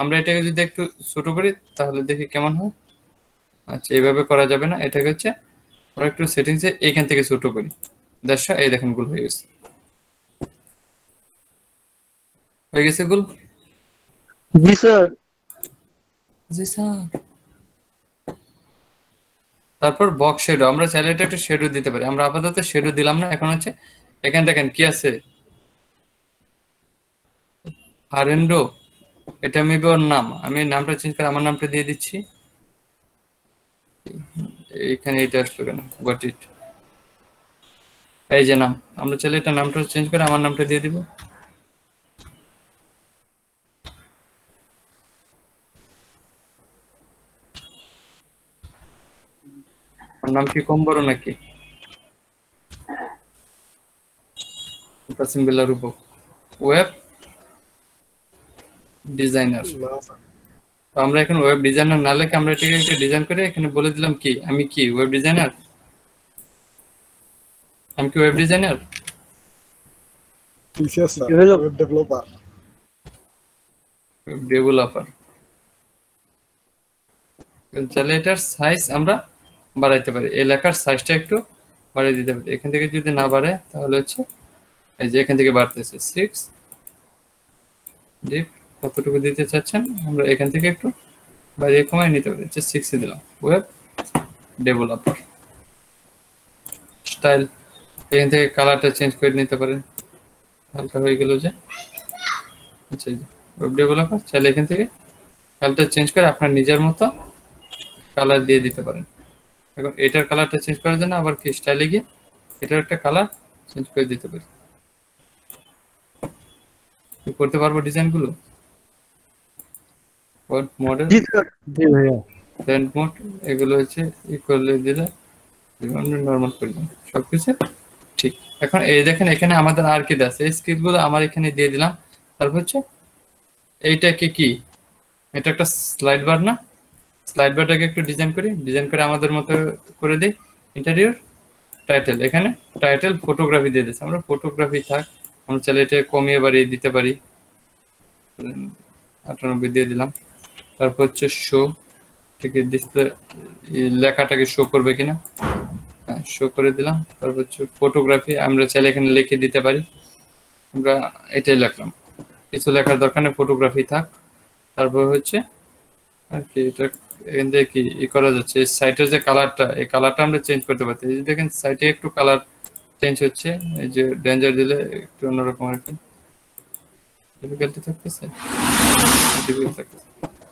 Speaker 1: আমরা এটাকে যদি একটু ছোট করি তাহলে দেখি কেমন হয়। আচ্ছা, এইভাবে করা যাবে না, এটাকে হচ্ছে আমরা একটু সেটিংসে এইখান থেকে ছোট করি। 150, এই দেখেন গোল হয়ে গেছে, হয়ে গেছে গোল।
Speaker 7: জি স্যার।
Speaker 1: জি স্যার। তারপর বক্স শেডো, আমরা চাইলে এটা একটু শেডো দিতে পারি। আমরা আপাতত শেডো দিলাম না। এখন হচ্ছে এখানে দেখেন কি আছে, ফারেন্ডো। এটা মেবি ওর নাম, আমি নামটা চেঞ্জ করে আমার নামটা দিয়ে দিচ্ছি। এইখানে এটা আসলো কেন? Got it. এই যে নাম, আমরা চাইলে এটা নামটা চেঞ্জ করে আমার নামটা দিয়ে দিব। আমার নাম কি কম বড় নাকি? কাসিম বিল্লাহ রূপক, ওয়েব ডিজাইনার। তো আমরা এখন ওয়েব ডিজাইনার না লিখে আমরা এটাকে একটা ডিজাইন করে এখানে বলে দিলাম কি আমি কি ওয়েব ডিজাইনার, আমি কি web designer,
Speaker 5: TCS sir
Speaker 7: Develop-
Speaker 5: web developer.
Speaker 1: Developer. তাহলে এটার সাইজ আমরা বাড়াইতে পারি, এই লেখার সাইজটা একটু বাড়িয়ে দিতে পারি। এখান থেকে যদি না বাড়ে তাহলে হচ্ছে এই যে এখান থেকে বাড়তেছে 6 ডিপ, কতটুকু দিতে চাচ্ছেন আমরা এখান থেকে একটু বাড়িয়ে কমাই নিতে পারি, হচ্ছে 6 দিলাম। Web developer. স্টাইল, এখান থেকে কালারটা চেঞ্জ করে নিতে পারেন, হালকা হয়ে গেল যে। আচ্ছা, ওয়েব ডেভেলপার চাইলে এখান থেকে কালারটা চেঞ্জ করে আপনার নিজের মতো কালার দিয়ে দিতে পারেন। এখন এটার কালারটা চেঞ্জ করার জন্য আবার কি স্টাইলে গিয়ে এটার একটা কালার চেঞ্জ করে দিতে পারি। করতে পারবো ডিজাইনগুলো। মডেল,
Speaker 7: জি স্যার।
Speaker 5: জি ভাইয়া।
Speaker 1: ব্যান্ড মোড, এগুলো হচ্ছে ই করলে দিলে নর্মাল করে দিলাম, সবকিছু ঠিক। এখন এই দেখেন এখানে আমাদের আর কি আছে, এই স্কিলগুলো আমার এখানে দিয়ে দিলাম। তারপর হচ্ছে এইটাকে কি, এটা একটা স্লাইড বার না, স্লাইড বারটাকে একটু ডিজাইন করি, ডিজাইন করে আমাদের মতো করে দিই। ইন্টেরিয়র টাইটেল, এখানে টাইটেল ফটোগ্রাফি দিয়ে দিচ্ছি আমরা, ফটোগ্রাফি থাক, আমরা চাইলে এটা কমিয়ে বাড়িয়ে দিতে পারি, 98 দিয়ে দিলাম। তারপর হচ্ছে শো, থেকে ডিসপ্লে লেখাটাকে শো করবে কিনা, শো করে দিলাম। তারপর হচ্ছে ফটোগ্রাফি, আমরা চাইলে এখানে লিখে দিতে পারি, আমরা এটাই লিখলাম, কিছু লেখার দরকার নেই, ফটোগ্রাফি থাক। তারপর হচ্ছে আর কি এটা এখান থেকে কি ই করা যাচ্ছে, এই সাইটের যে কালারটা, এই কালারটা আমরা চেঞ্জ করতে পারছি। এই যে দেখেন সাইটে একটু কালার চেঞ্জ হচ্ছে, এই যে ডেঞ্জার দিলে একটু অন্যরকম আর কি ডিফিকাল্টি থাকতেছে।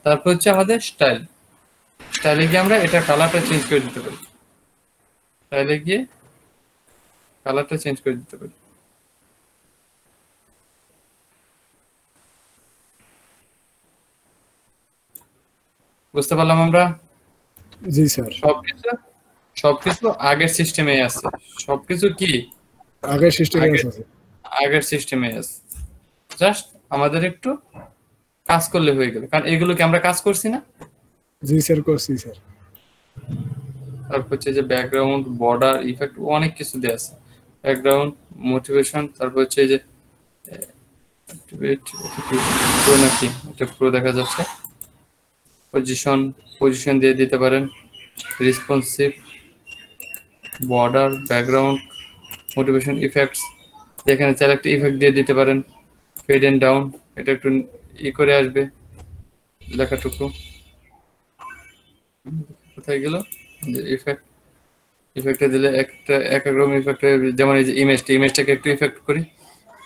Speaker 1: তারপর হচ্ছে আমাদের স্টাইল, স্টাইলে গিয়ে আমরা এটা কালারটা চেঞ্জ করে দিতে পারি, স্টাইলে গিয়ে কালারটা চেঞ্জ করে দিতে পারি। বুঝতে পারলাম আমরা?
Speaker 5: জি স্যার।
Speaker 1: সবকিছু আগের সিস্টেমে আছে, সবকিছু কি
Speaker 5: আগের সিস্টেমে আছে।
Speaker 1: আগের সিস্টেমে আছে, জাস্ট আমাদের একটু কাজ করলে হয়ে গেল, কারণ এগুলো কি আমরা কাজ করছি না।
Speaker 5: জি স্যার করছি স্যার।
Speaker 1: তারপর হচ্ছে যে ব্যাকগ্রাউন্ড, বর্ডার, ইফেক্ট, অনেক কিছু দেওয়া আছে। ব্যাকগ্রাউন্ড, মোটিভেশন, তারপর হচ্ছে এই যে প্রো নাকি, এটা প্রো দেখা যাচ্ছে। পজিশন দিয়ে দিতে পারেন, responsive, border, background, motivation, effects, যেখানে চাইলে একটা ইফেক্ট দিয়ে দিতে পারেন। ফেড এন্ড ডাউন, এটা একটু ই করে আসবে লেখাটুকু, কোথায় গেল ইফেক্টে দিলে একটা এক এক রকম ইফেক্ট, যেমন এই যে ইমেজটাকে একটু ইফেক্ট করি,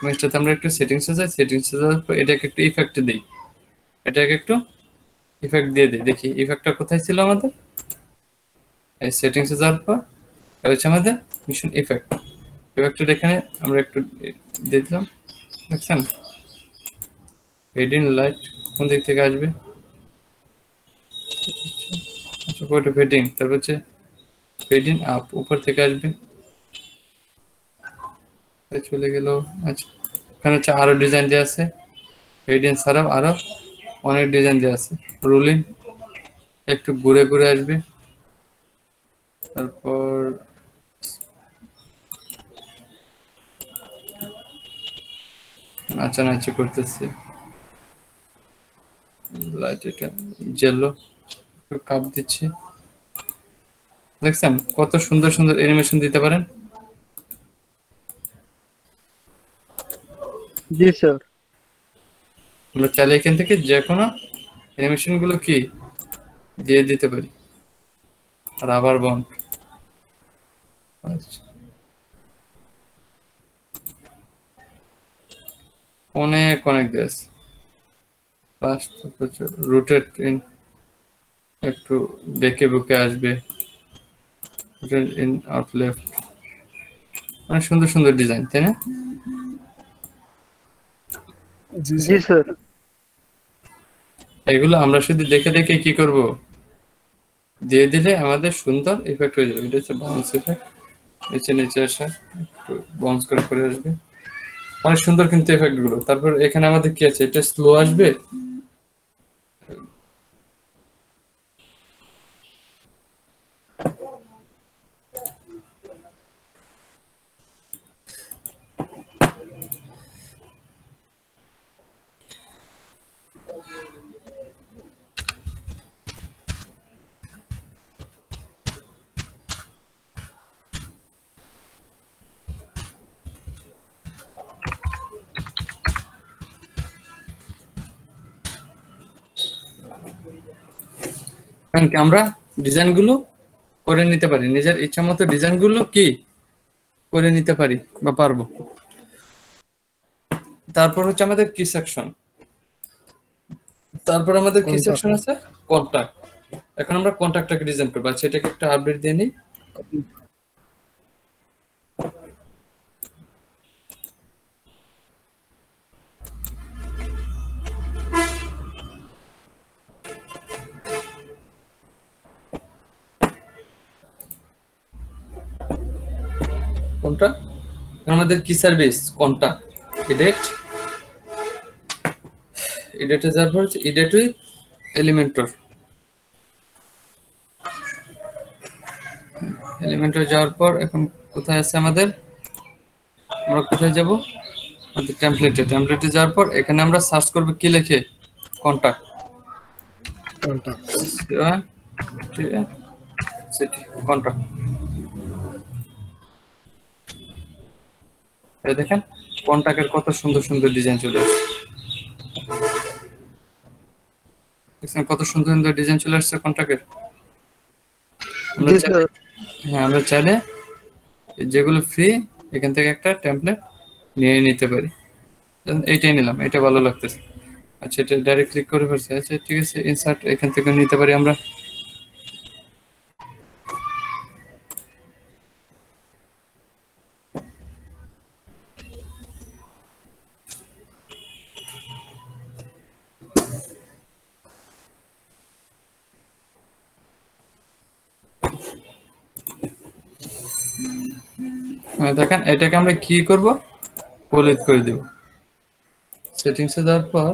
Speaker 1: ইমেজটাতে আমরা একটু সেটিংসে যাই, সেটিংসে যাওয়ার পর এটাকে একটু ইফেক্ট দিই, এটাকে একটু ইফেক্ট দিয়ে দিই। দেখি ইফেক্টটা কোথায় ছিল আমাদের, এই সেটিংসে যাওয়ার পর হচ্ছে আমাদের মিশন ইফেক্ট, ইফেক্টটা এখানে আমরা একটু দিয়ে দিলাম। দেখছেন ফেডিং লাইট কোন দিক থেকে আসবে, ফেডিং, তারপর হচ্ছে ফেডিং আপ, উপর থেকে আসবে, চলে গেল। আচ্ছা, এখানে হচ্ছে আরো ডিজাইন দেওয়া আছে, ফেডিং ছাড়াও আরো অনেক ডিজাইন দেওয়া আছে। রুলিং, একটু ঘুরে ঘুরে আসবে। তারপর নাচানাচি করতেছে, লাইট এটা জেলো, কাপ দিচ্ছে। দেখছেন কত সুন্দর সুন্দর অ্যানিমেশন দিতে পারেন।
Speaker 7: জি স্যার।
Speaker 1: আমরা চাইলে এখান থেকে যে কোনো অ্যানিমেশন গুলো কি দিয়ে দিতে পারি। রাবার বন্ড, অনেক অনেক দেশ। রুটেড ইন, একটু বেঁকে বুকে আসবে, রুটেড ইন আউট লেফট, অনেক সুন্দর সুন্দর ডিজাইন, তাই না?
Speaker 5: জি
Speaker 7: জি স্যার।
Speaker 1: এগুলো আমরা শুধু দেখে দেখে কি করব, দিয়ে দিলে আমাদের সুন্দর ইফেক্ট হয়ে যাবে। এটা হচ্ছে বাউন্স ইফেক্ট, নিচে আসা একটু বাউন্স করে করে আসবে, অনেক সুন্দর কিন্তু এফেক্ট গুলো। তারপর এখানে আমাদের কি আছে, এটা স্লো আসবে, কারণ কি আমরা ডিজাইনগুলো করে নিতে পারি, নিজের ইচ্ছা মতো ডিজাইনগুলো কি করে নিতে পারি বা পারবো। তারপর হচ্ছে আমাদের কি সেকশন, তারপর আমাদের কি সেকশন আছে কন্টাক্ট। এখন আমরা কন্টাক্টটাকে ডিজাইন করবো। আচ্ছা এটাকে একটা আপডেট দিয়ে নিই। কোনটা আমাদের কি সার্ভিস কন্টাক্ট এডিট, এডিটে যাওয়ার পর এডিট উইথ এলিমেন্টর, এলিমেন্টর যাওয়ার পর এখন কোথায় আছে আমাদের, আমরা কোথায় যাব আমাদের টেমপ্লেটে, টেমপ্লেটে যাওয়ার পর এখানে আমরা সার্চ করব কি লিখে কন্টাক্ট, কন্টাক্ট। এই দেখেন কন্টাক্টের কত সুন্দর সুন্দর ডিজাইন চলে আসছে, দেখছেন কত সুন্দর সুন্দর ডিজাইন চলে আসছে কন্টাক্টের। হ্যাঁ আমরা চাইলে যেগুলো ফ্রি এখান থেকে একটা টেমপ্লেট নিয়ে নিতে পারি। এইটাই নিলাম, এটা ভালো লাগতেছে। আচ্ছা এটা ডাইরেক্ট ক্লিক করে ফেলছি। আচ্ছা ঠিক আছে, ইনসার্ট এখান থেকে নিতে পারি আমরা। দেখেন এটাকে আমরা কি করব, পলিট করে দেব। সেটিংসে যাওয়ার পর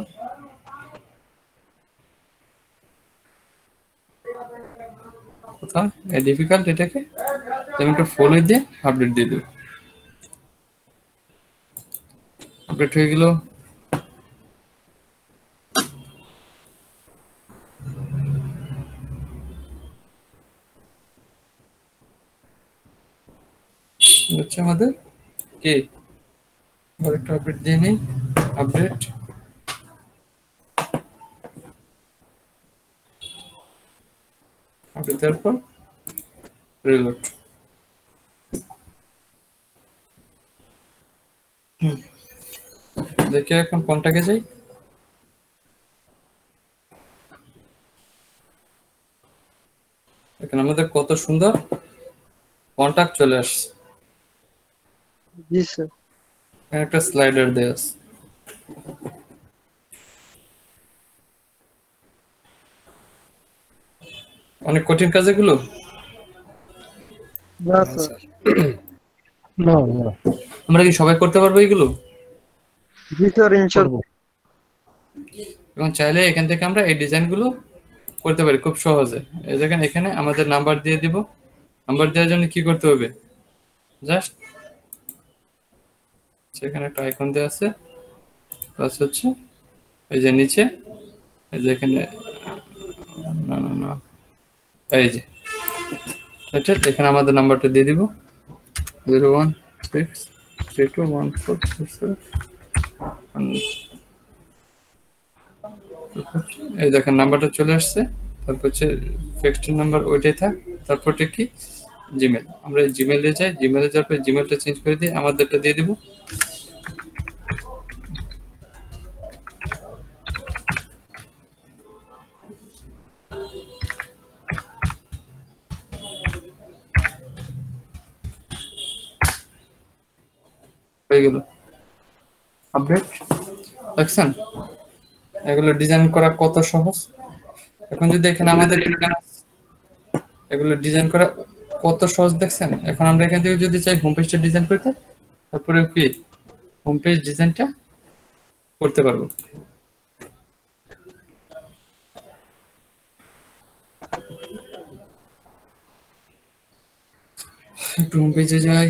Speaker 1: কোথায় ডিফিকাল্ট, এটাকে আমি একটা ফলো দিয়ে আপডেট দিয়ে দেব। আপডেট হয়ে গেল। হচ্ছে আমাদের কি আরেকটা আপডেট দিয়ে নিই, আপডেট আপডেট দেওয়ার পর রিলোড। দেখি এখন কোনটাকে যাই, এখন আমাদের কত সুন্দর কন্টাক্ট চলে আসছে।
Speaker 7: জি স্যার।
Speaker 1: একটা স্লাইডার দেয়া আছে। অনেক কঠিন কাজ এগুলো।
Speaker 7: না স্যার, না না,
Speaker 1: আমরা কি সবাই করতে পারবো এগুলো?
Speaker 7: জি স্যার ইনশাআল্লাহ।
Speaker 1: এবং চাইলে এখান থেকে আমরা এই ডিজাইনগুলো করতে পারি খুব সহজে। এই দেখেন এখানে আমাদের নাম্বার দিয়ে দিব। নাম্বার দেওয়ার জন্য কি করতে হবে, জাস্ট সেখানে একটা আইকন দেওয়া আছে, প্লাস হচ্ছে এই যে নিচে এই যে এখানে না না না এই যে এটা এখানে আমাদের নাম্বারটা দিয়ে দিব 016321467। এই দেখেন নাম্বারটা চলে আসছে। তারপর হচ্ছে ফিক্সড নাম্বার ওইটাই থাক। তারপরটা কি জিমেল, আমরা জিমেলে যাই, জিমেলে যাওয়ার পর জিমেলটা চেঞ্জ করে দিই, আমাদেরটা দিয়ে দিব। হয়ে গেল আপডেট। দেখছেন এগুলো ডিজাইন করা কত সহজ। এখন যদি এখানে আমাদের এগুলো ডিজাইন করা কত সহজ দেখছেন। এখন আমরা এখান থেকে যদি চাই হোম পেজটা ডিজাইন করতে, তারপরে কি হোম পেজ ডিজাইনটা করতে পারবো। একটু হোম পেজে যাই,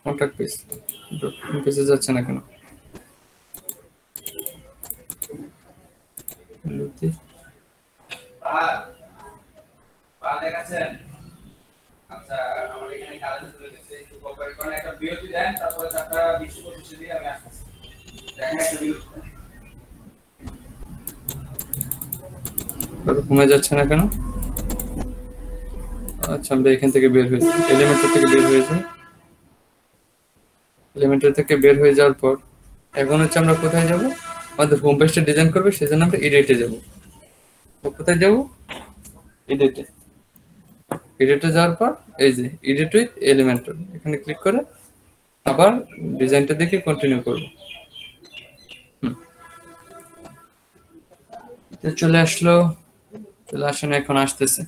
Speaker 1: কন্টাক্ট পেজ, হোম পেজে যাচ্ছে না কেন?
Speaker 6: আচ্ছা আমার এখানে কাজ চলে গেছে, একটু কোঅপারেট করেন, একটা বিরতি দেন, তারপরে আপনারা 20-25 দিয়ে আমি আসছি। দেখেন একটা বিরতি।
Speaker 1: ঘুমে যাচ্ছে না কেন? আচ্ছা, আমরা এখান থেকে বের হয়ে এলিমেন্টার থেকে বের হয়ে যাই। এলিমেন্টার থেকে বের হয়ে যাওয়ার পর এখন হচ্ছে আমরা কোথায় যাব? আমাদের হোম পেজটা ডিজাইন করবে, সেজন্য আমরা এডিটে যাব। কোথায় যাব? এডিটে। এডিটে যাওয়ার পর এই যে এডিট উইথ এলিমেন্টর, এখানে ক্লিক করে আবার ডিজাইনটা দেখে কন্টিনিউ করব। চলে আসলো, চলে আসে না, এখন আসতেছে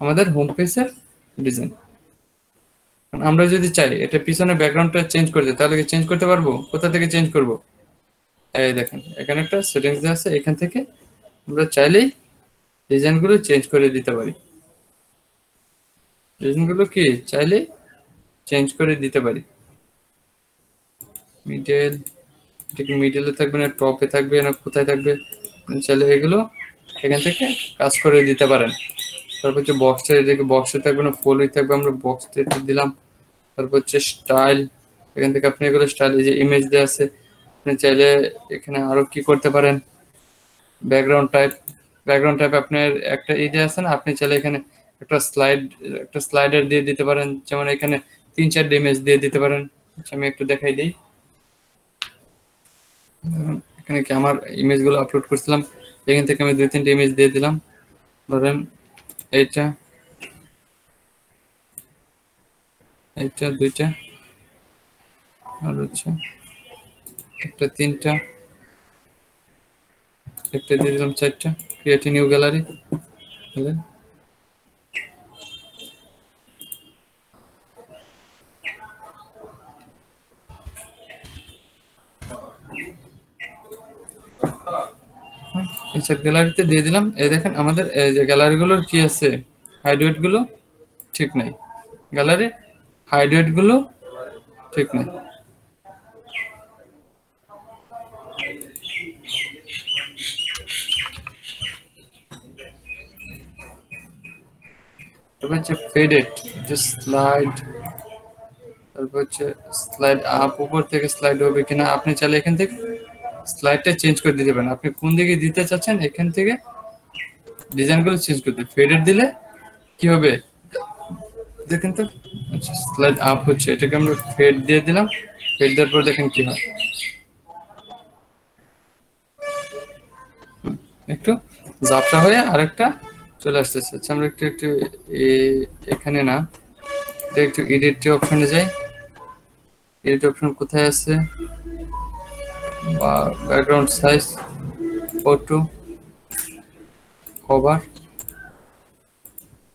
Speaker 1: আমাদের হোম পেজের ডিজাইন। আমরা যদি চাই এটা পিছনে ব্যাকগ্রাউন্ডটা চেঞ্জ করতে, তাহলে কি চেঞ্জ করতে পারবো? কোথা থেকে চেঞ্জ করব? এই দেখেন এখানে একটা সেটিংস দেওয়া আছে, এখান থেকে আমরা চাইলেই ডিজাইনগুলো চেঞ্জ করে দিতে পারি। ডিজাইনগুলো কি চাইলেই চেঞ্জ করে দিতে পারি। মিডল, এটা কি মিডলে থাকবে না টপে থাকবে না কোথায় থাকবে? চাইলে এগুলো এখান থেকে কাজ করে দিতে পারেন। তারপর হচ্ছে বক্সে, এদিকে বক্সে থাকবে না ফুল থাকবে, আমরা বক্সে দিলাম। তারপর হচ্ছে স্টাইল, এখান থেকে আপনি এগুলো স্টাইল, এই যে ইমেজ দেওয়া আছে, আপনি চাইলে এখানে আরো কি করতে পারেন। ব্যাকগ্রাউন্ড টাইপ, ব্যাকগ্রাউন্ড টাইপ আপনার একটা এই দেওয়া আছে না, আপনি চাইলে এখানে একটা স্লাইডার দিয়ে দিতে পারেন, যেমন এখানে 3-4 ইমেজ দিয়ে দিতে পারেন। আচ্ছা, আমি একটু দেখাই দিই। এখানে কি আমার ইমেজগুলো আপলোড করছিলাম, এখান থেকে আমি 2-3টে ইমেজ দিয়ে দিলাম। ধরেন এইটা, এইটা 2টা, আর হচ্ছে একটা 3টা, একটা দিয়ে দিলাম 4টা। Create new gallery. আচ্ছা, গ্যালারিতে দিয়ে দিলাম। এই দেখেন আমাদের এই যে গ্যালারিগুলোর কি আছে, হাইডওয়েট গুলো ঠিক নাই, গ্যালারি হাইডওয়েট গুলো ঠিক নাই। তারপর হচ্ছে ফেডেড, যে স্লাইড, তারপর হচ্ছে স্লাইড আপ, উপর থেকে স্লাইড হবে কিনা আপনি চাইলে এখান থেকে স্লাইডটা চেঞ্জ করে দিতে পারেন। আপনি কোন দিকে দিতে চাচ্ছেন এখান থেকে ডিজাইনগুলো চেঞ্জ করতে। ফেডেড দিলে কি হবে দেখেন তো, আচ্ছা স্লাইড আপ হচ্ছে, এটাকে আমরা ফেড দিয়ে দিলাম। ফেড দেওয়ার পর দেখেন কি হয়, একটু ঝাপসা হয়ে আরেকটা চলে আসতেছে। আচ্ছা, আমরা একটু একটু এখানে না, একটু এডিট অপশনে যাই। এডিট অপশন কোথায় আছে? বা background size, photo, cover,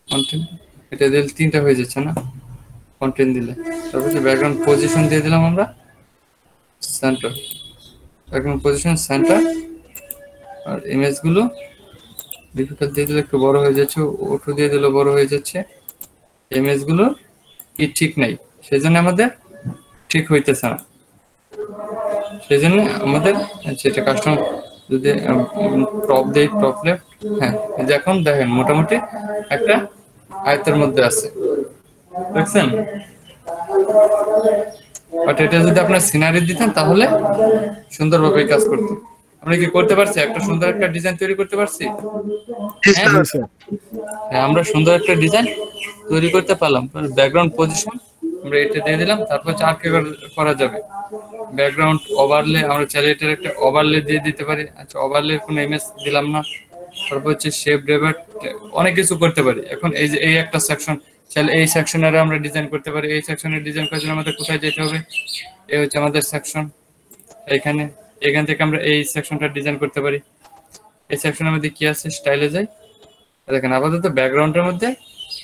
Speaker 1: content, এটা দিলে 3টা হয়ে যাচ্ছে না কন্টেন্ট দিলে। তারপর ব্যাকগ্রাউন্ড পজিশন দিয়ে দিলাম আমরা সেন্টার, ব্যাকগ্রাউন্ড পজিশন সেন্টার। আর ইমেজগুলো ডিফিকাল্ট দিয়ে দিলে একটু বড় হয়ে যাচ্ছে, ওটু দিয়ে দিলে বড় হয়ে যাচ্ছে। ইমেজগুলো কি ঠিক নাই, সেজন্য আমাদের ঠিক হইতেছে না। সেজন্য আমাদের যেটা কাস্টমার যদি টপ দেই, টপ লেফট, হ্যাঁ এখন দেখেন মোটামুটি একটা আয়তের মধ্যে আছে, দেখছেন? বাট এটা যদি আপনার সিনারি দিতেন তাহলে সুন্দরভাবে কাজ করতো। আমরা কি করতে পারছি? একটা সুন্দর একটা ডিজাইন তৈরি করতে পারছি। হ্যাঁ, আমরা সুন্দর একটা ডিজাইন তৈরি করতে পারলাম। ব্যাকগ্রাউন্ড পজিশন আমরা এটা দিয়ে দিলাম। তারপর আর কি করা যাবে? ব্যাকগ্রাউন্ড ওভারলে, আমরা চাইলে এটার একটা ওভারলে দিয়ে দিতে পারি। আচ্ছা, ওভারলে কোনো ইমেজ দিলাম না। তারপর হচ্ছে শেপ রেভার্ট, অনেক কিছু করতে পারি। এখন এই যে এই একটা সেকশন, চাইলে এই সেকশনের আমরা ডিজাইন করতে পারি। এই সেকশনের ডিজাইন করার জন্য আমাদের কোথায় যেতে হবে? এই হচ্ছে আমাদের সেকশন, এখানে, এখান থেকে আমরা এই সেকশনটা ডিজাইন করতে পারি। এই সেকশনের মধ্যে কি আছে? স্টাইলে যাই, দেখেন আপাতত ব্যাকগ্রাউন্ডের মধ্যে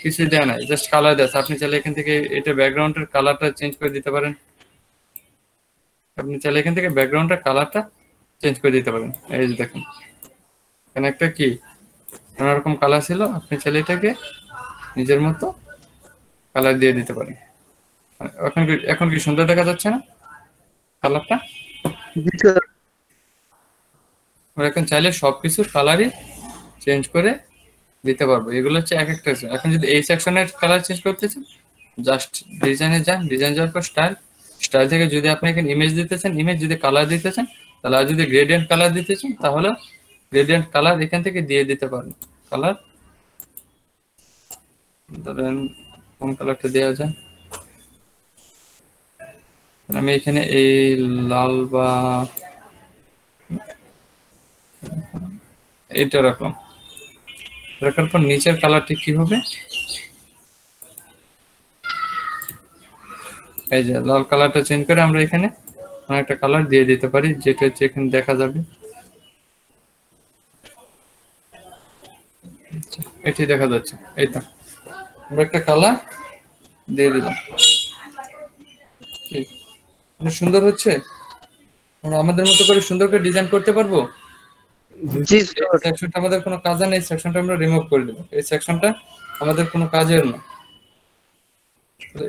Speaker 1: কিছু দেওয়া নাই, জাস্ট কালার দেওয়া আছে। আপনি চাইলে এখান থেকে এটা ব্যাকগ্রাউন্ডের কালারটা চেঞ্জ করে দিতে পারেন। আপনি চাইলে এখান থেকে ব্যাকগ্রাউন্ডের কালারটা চেঞ্জ করে দিতে পারেন। এই যে দেখেন এখানে একটা কি নানারকম কালার ছিল, আপনি চাইলে এটাকে নিজের মতো কালার দিয়ে দিতে পারেন। এখন কি সুন্দর দেখা যাচ্ছে না কালারটা? আমরা এখন চাইলে সবকিছুর কালারই চেঞ্জ করে দিতে পারবো। এগুলো হচ্ছে এক একটা। এখন যদি এই সেকশনের কালার চেঞ্জ করতে চান, জাস্ট ডিজাইনে যান, ডিজাইন যাওয়ার পর স্টাইল, স্টাইল থেকে যদি আপনি এখানে ইমেজ দিতে চান, ইমেজ যদি কালার দিতে চান তাহলে, আর যদি গ্রেডিয়েন্ট কালার দিতে চান তাহলে গ্রেডিয়েন্ট কালার এখান থেকে দিয়ে দিতে পারেন। কালার ধরেন কোন কালারটা দেওয়া যায়, আমি এখানে এই লাল বা এটা রাখলাম। রাখার পর নিচের কালারটি কি হবে, এই যে লাল কালারটা চেঞ্জ করে আমরা এখানে একটা কালার দিয়ে দিতে পারি, যেটা হচ্ছে এখানে দেখা যাবে, এটি দেখা যাচ্ছে। এই তো আমরা একটা কালার দিয়ে দিলাম। ঠিক, অনেক সুন্দর হচ্ছে। আমরা আমাদের মতো করে সুন্দর করে ডিজাইন করতে পারবো।
Speaker 4: জি
Speaker 1: এই
Speaker 4: স্যার।
Speaker 1: সেকশনটা আমাদের কোনো কাজে নেই, সেকশনটা আমরা রিমুভ করে দেবো। এই সেকশনটা আমাদের কোনো কাজের না,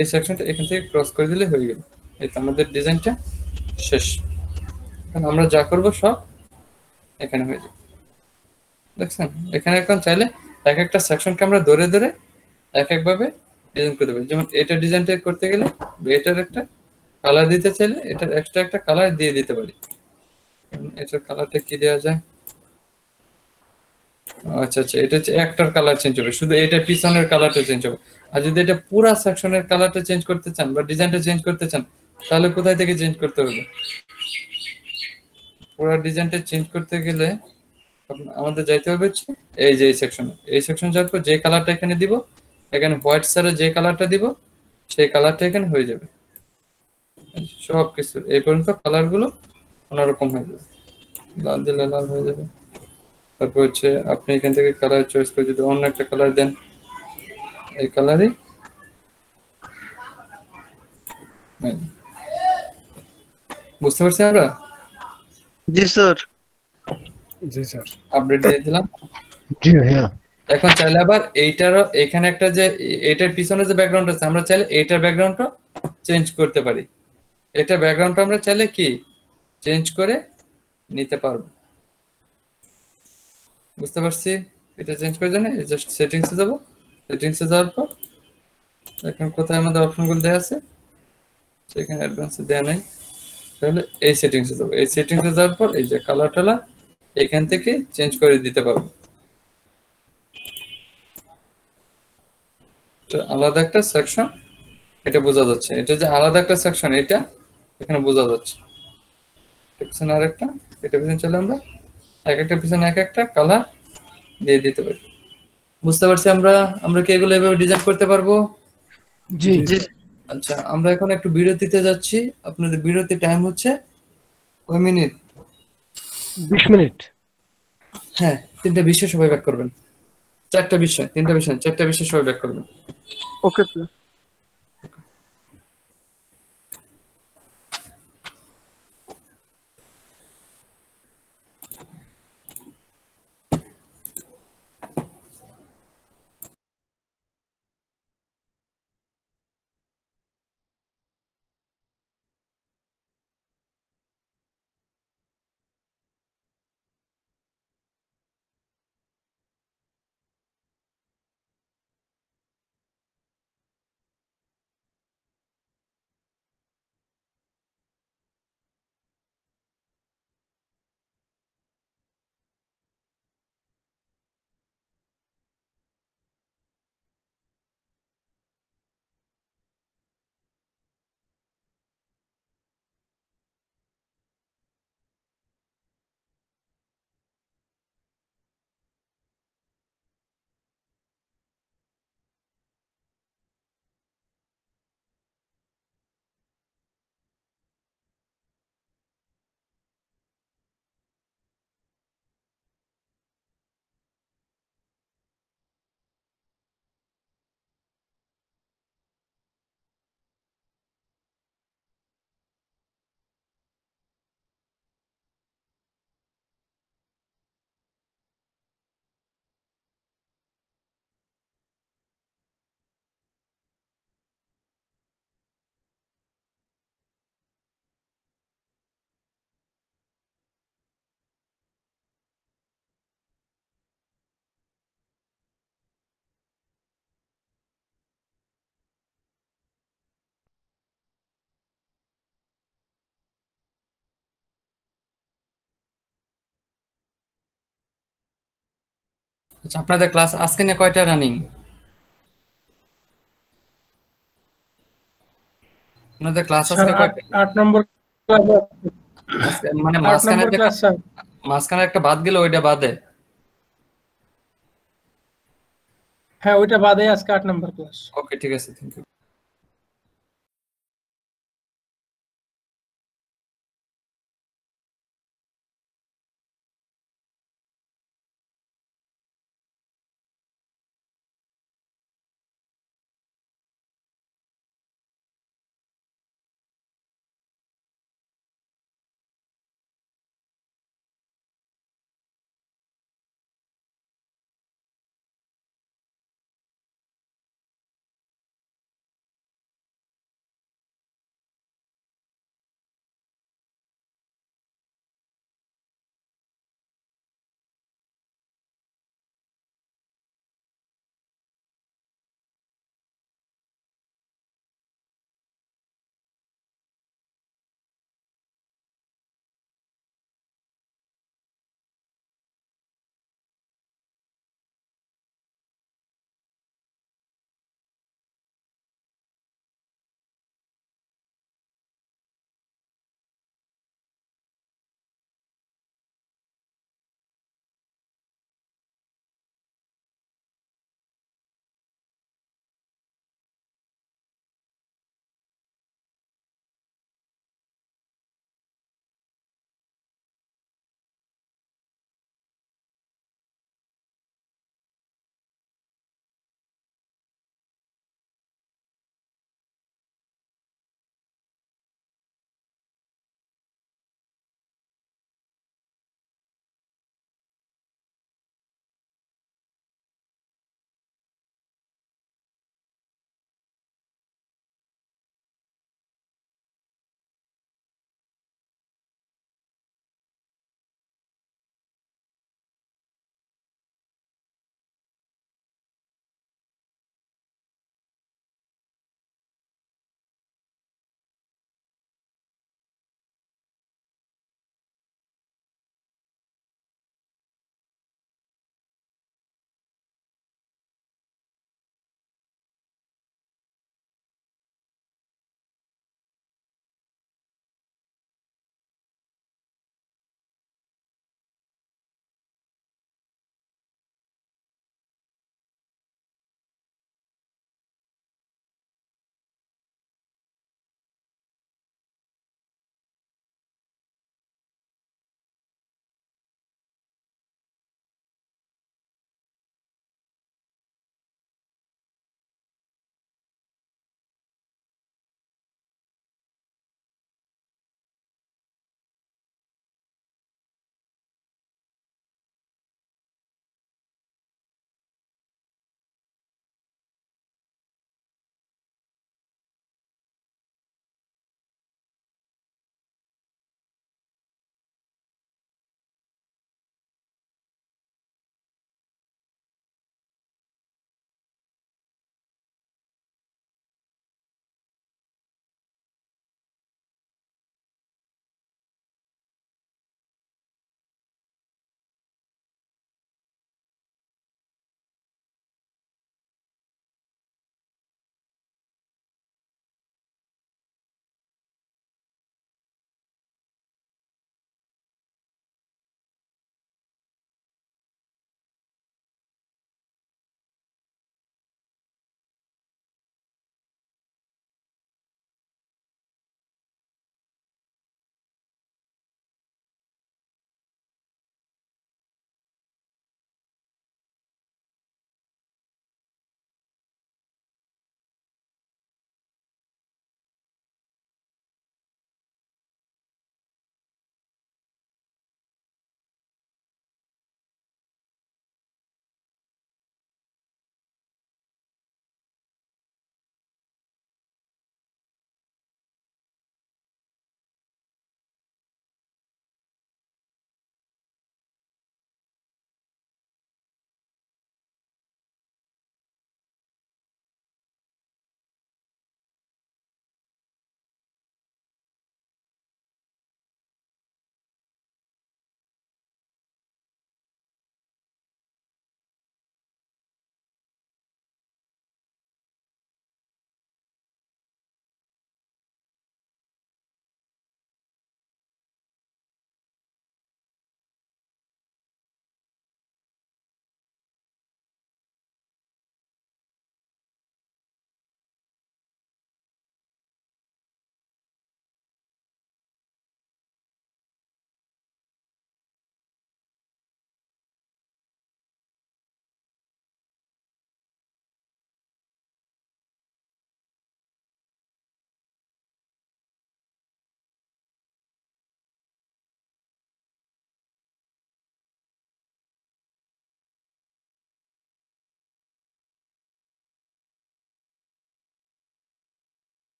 Speaker 1: এই সেকশনটা এখান থেকে ক্রস করে দিলে হয়ে গেল। এই তো আমাদের ডিজাইনটা শেষ। এখন আমরা যা করব সব এখানে হয়ে যাবে, দেখছেন? এখানে এখন চাইলে এক একটা সেকশনকে আমরা ধরে ধরে এক একভাবে ডিজাইন করতে পারি। যেমন এটা ডিজাইনটা করতে গেলে এটার একটা কালার দিতে চাইলে এটার এক্সট্রা একটা কালার দিয়ে দিতে পারি। এটার কালারটা কি দেওয়া যায়, আচ্ছা আচ্ছা, এটা হচ্ছে একটার কালার চেঞ্জ হবে, শুধু এটা পিছনের কালারটা চেঞ্জ হবে। আর যদি এটা পুরা সেকশনের কালারটা চেঞ্জ করতে চান বা ডিজাইনটা চেঞ্জ করতে চান, তাহলে কোথায় থেকে চেঞ্জ করতে হবে? পুরা ডিজাইনটা চেঞ্জ করতে গেলে আমাদের যাইতে হবে হচ্ছে এই যে এই সেকশন যাওয়ার পর যে কালারটা এখানে দিব, এখানে হোয়াইট স্যারে যে কালারটা দিব সেই কালারটা এখানে হয়ে যাবে। সব কিছু এই পর্যন্ত কালার গুলো অন্যরকম হয়ে যাবে, লাল দিলে লাল হয়ে যাবে। তারপর হচ্ছে আপনি এখান থেকে কালার চয়েস করে যদি অন্য একটা কালার দেন, এই কালারই বুঝতে পারছি আমরা।
Speaker 4: জি স্যার।
Speaker 5: জি স্যার।
Speaker 1: আপডেট দিয়ে দিলাম।
Speaker 5: জি ভাইয়া।
Speaker 1: এখন চাইলে আবার এইটারও এখানে একটা যে এটার পিছনে যে ব্যাকগ্রাউন্ড আছে, আমরা চাইলে এইটার ব্যাকগ্রাউন্ডটা চেঞ্জ করতে পারি। এটা ব্যাকগ্রাউন্ডটা আমরা চাইলে কি চেঞ্জ করে নিতে পারবো, বুঝতে পারছি? এটা চেঞ্জ করে জানে জাস্ট সেটিংসে যাব, সেটিংসে যাওয়ার পর এখন কোথায় আমাদের অপশনগুলো দেওয়া আছে, সেখানে অ্যাডভান্সে দেওয়া নাই, তাহলে এই সেটিংসে যাবো। এই সেটিংসে যাওয়ার পর এই যে কালার টালার এখান থেকে চেঞ্জ করে দিতে পারবো। আলাদা একটা সেকশন, এটা বোঝা যাচ্ছে, এটা যে আলাদা একটা সেকশন এটা এখানে বোঝা যাচ্ছে। পিছনে আরেকটা, এটা পিছনে চলে আমরা এক একটা পিছনে এক একটা কালার দিয়ে দিতে পারি। বুঝতে পারছি আমরা, আমরা কি এগুলো এভাবে ডিজাইন করতে পারবো?
Speaker 5: জি
Speaker 4: জি
Speaker 1: আচ্ছা, আমরা এখন একটু বিরতিতে যাচ্ছি। আপনাদের বিরতি টাইম হচ্ছে কয় মিনিট?
Speaker 5: 20 মিনিট।
Speaker 1: হ্যাঁ, 3টা বিষয় সবাই ব্যাক করবেন। 4টা বিষয়, 3টা বিষয়, 4টা বিষয় সবাই ব্যাক করবেন।
Speaker 7: Okay sir.
Speaker 1: আচ্ছা, আপনাদের ক্লাস আজকে নিয়ে কয়টা রানিং? আপনাদের ক্লাস
Speaker 9: স্যার
Speaker 1: আজকে
Speaker 9: আট
Speaker 1: কয়টা?
Speaker 9: 8 নম্বর ক্লাস
Speaker 1: আজকে মানে
Speaker 9: 8 নম্বর ক্লাস স্যার।
Speaker 1: মাঝখানে একটা বাদ গেল, ওইটা বাদে?
Speaker 9: হ্যাঁ ওইটা বাদে আজকে 8 নম্বর ক্লাস।
Speaker 1: ওকে, ঠিক আছে, থ্যাংক ইউ।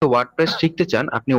Speaker 10: ওয়ার্ডপ্রেস শিখতে চান, আপনি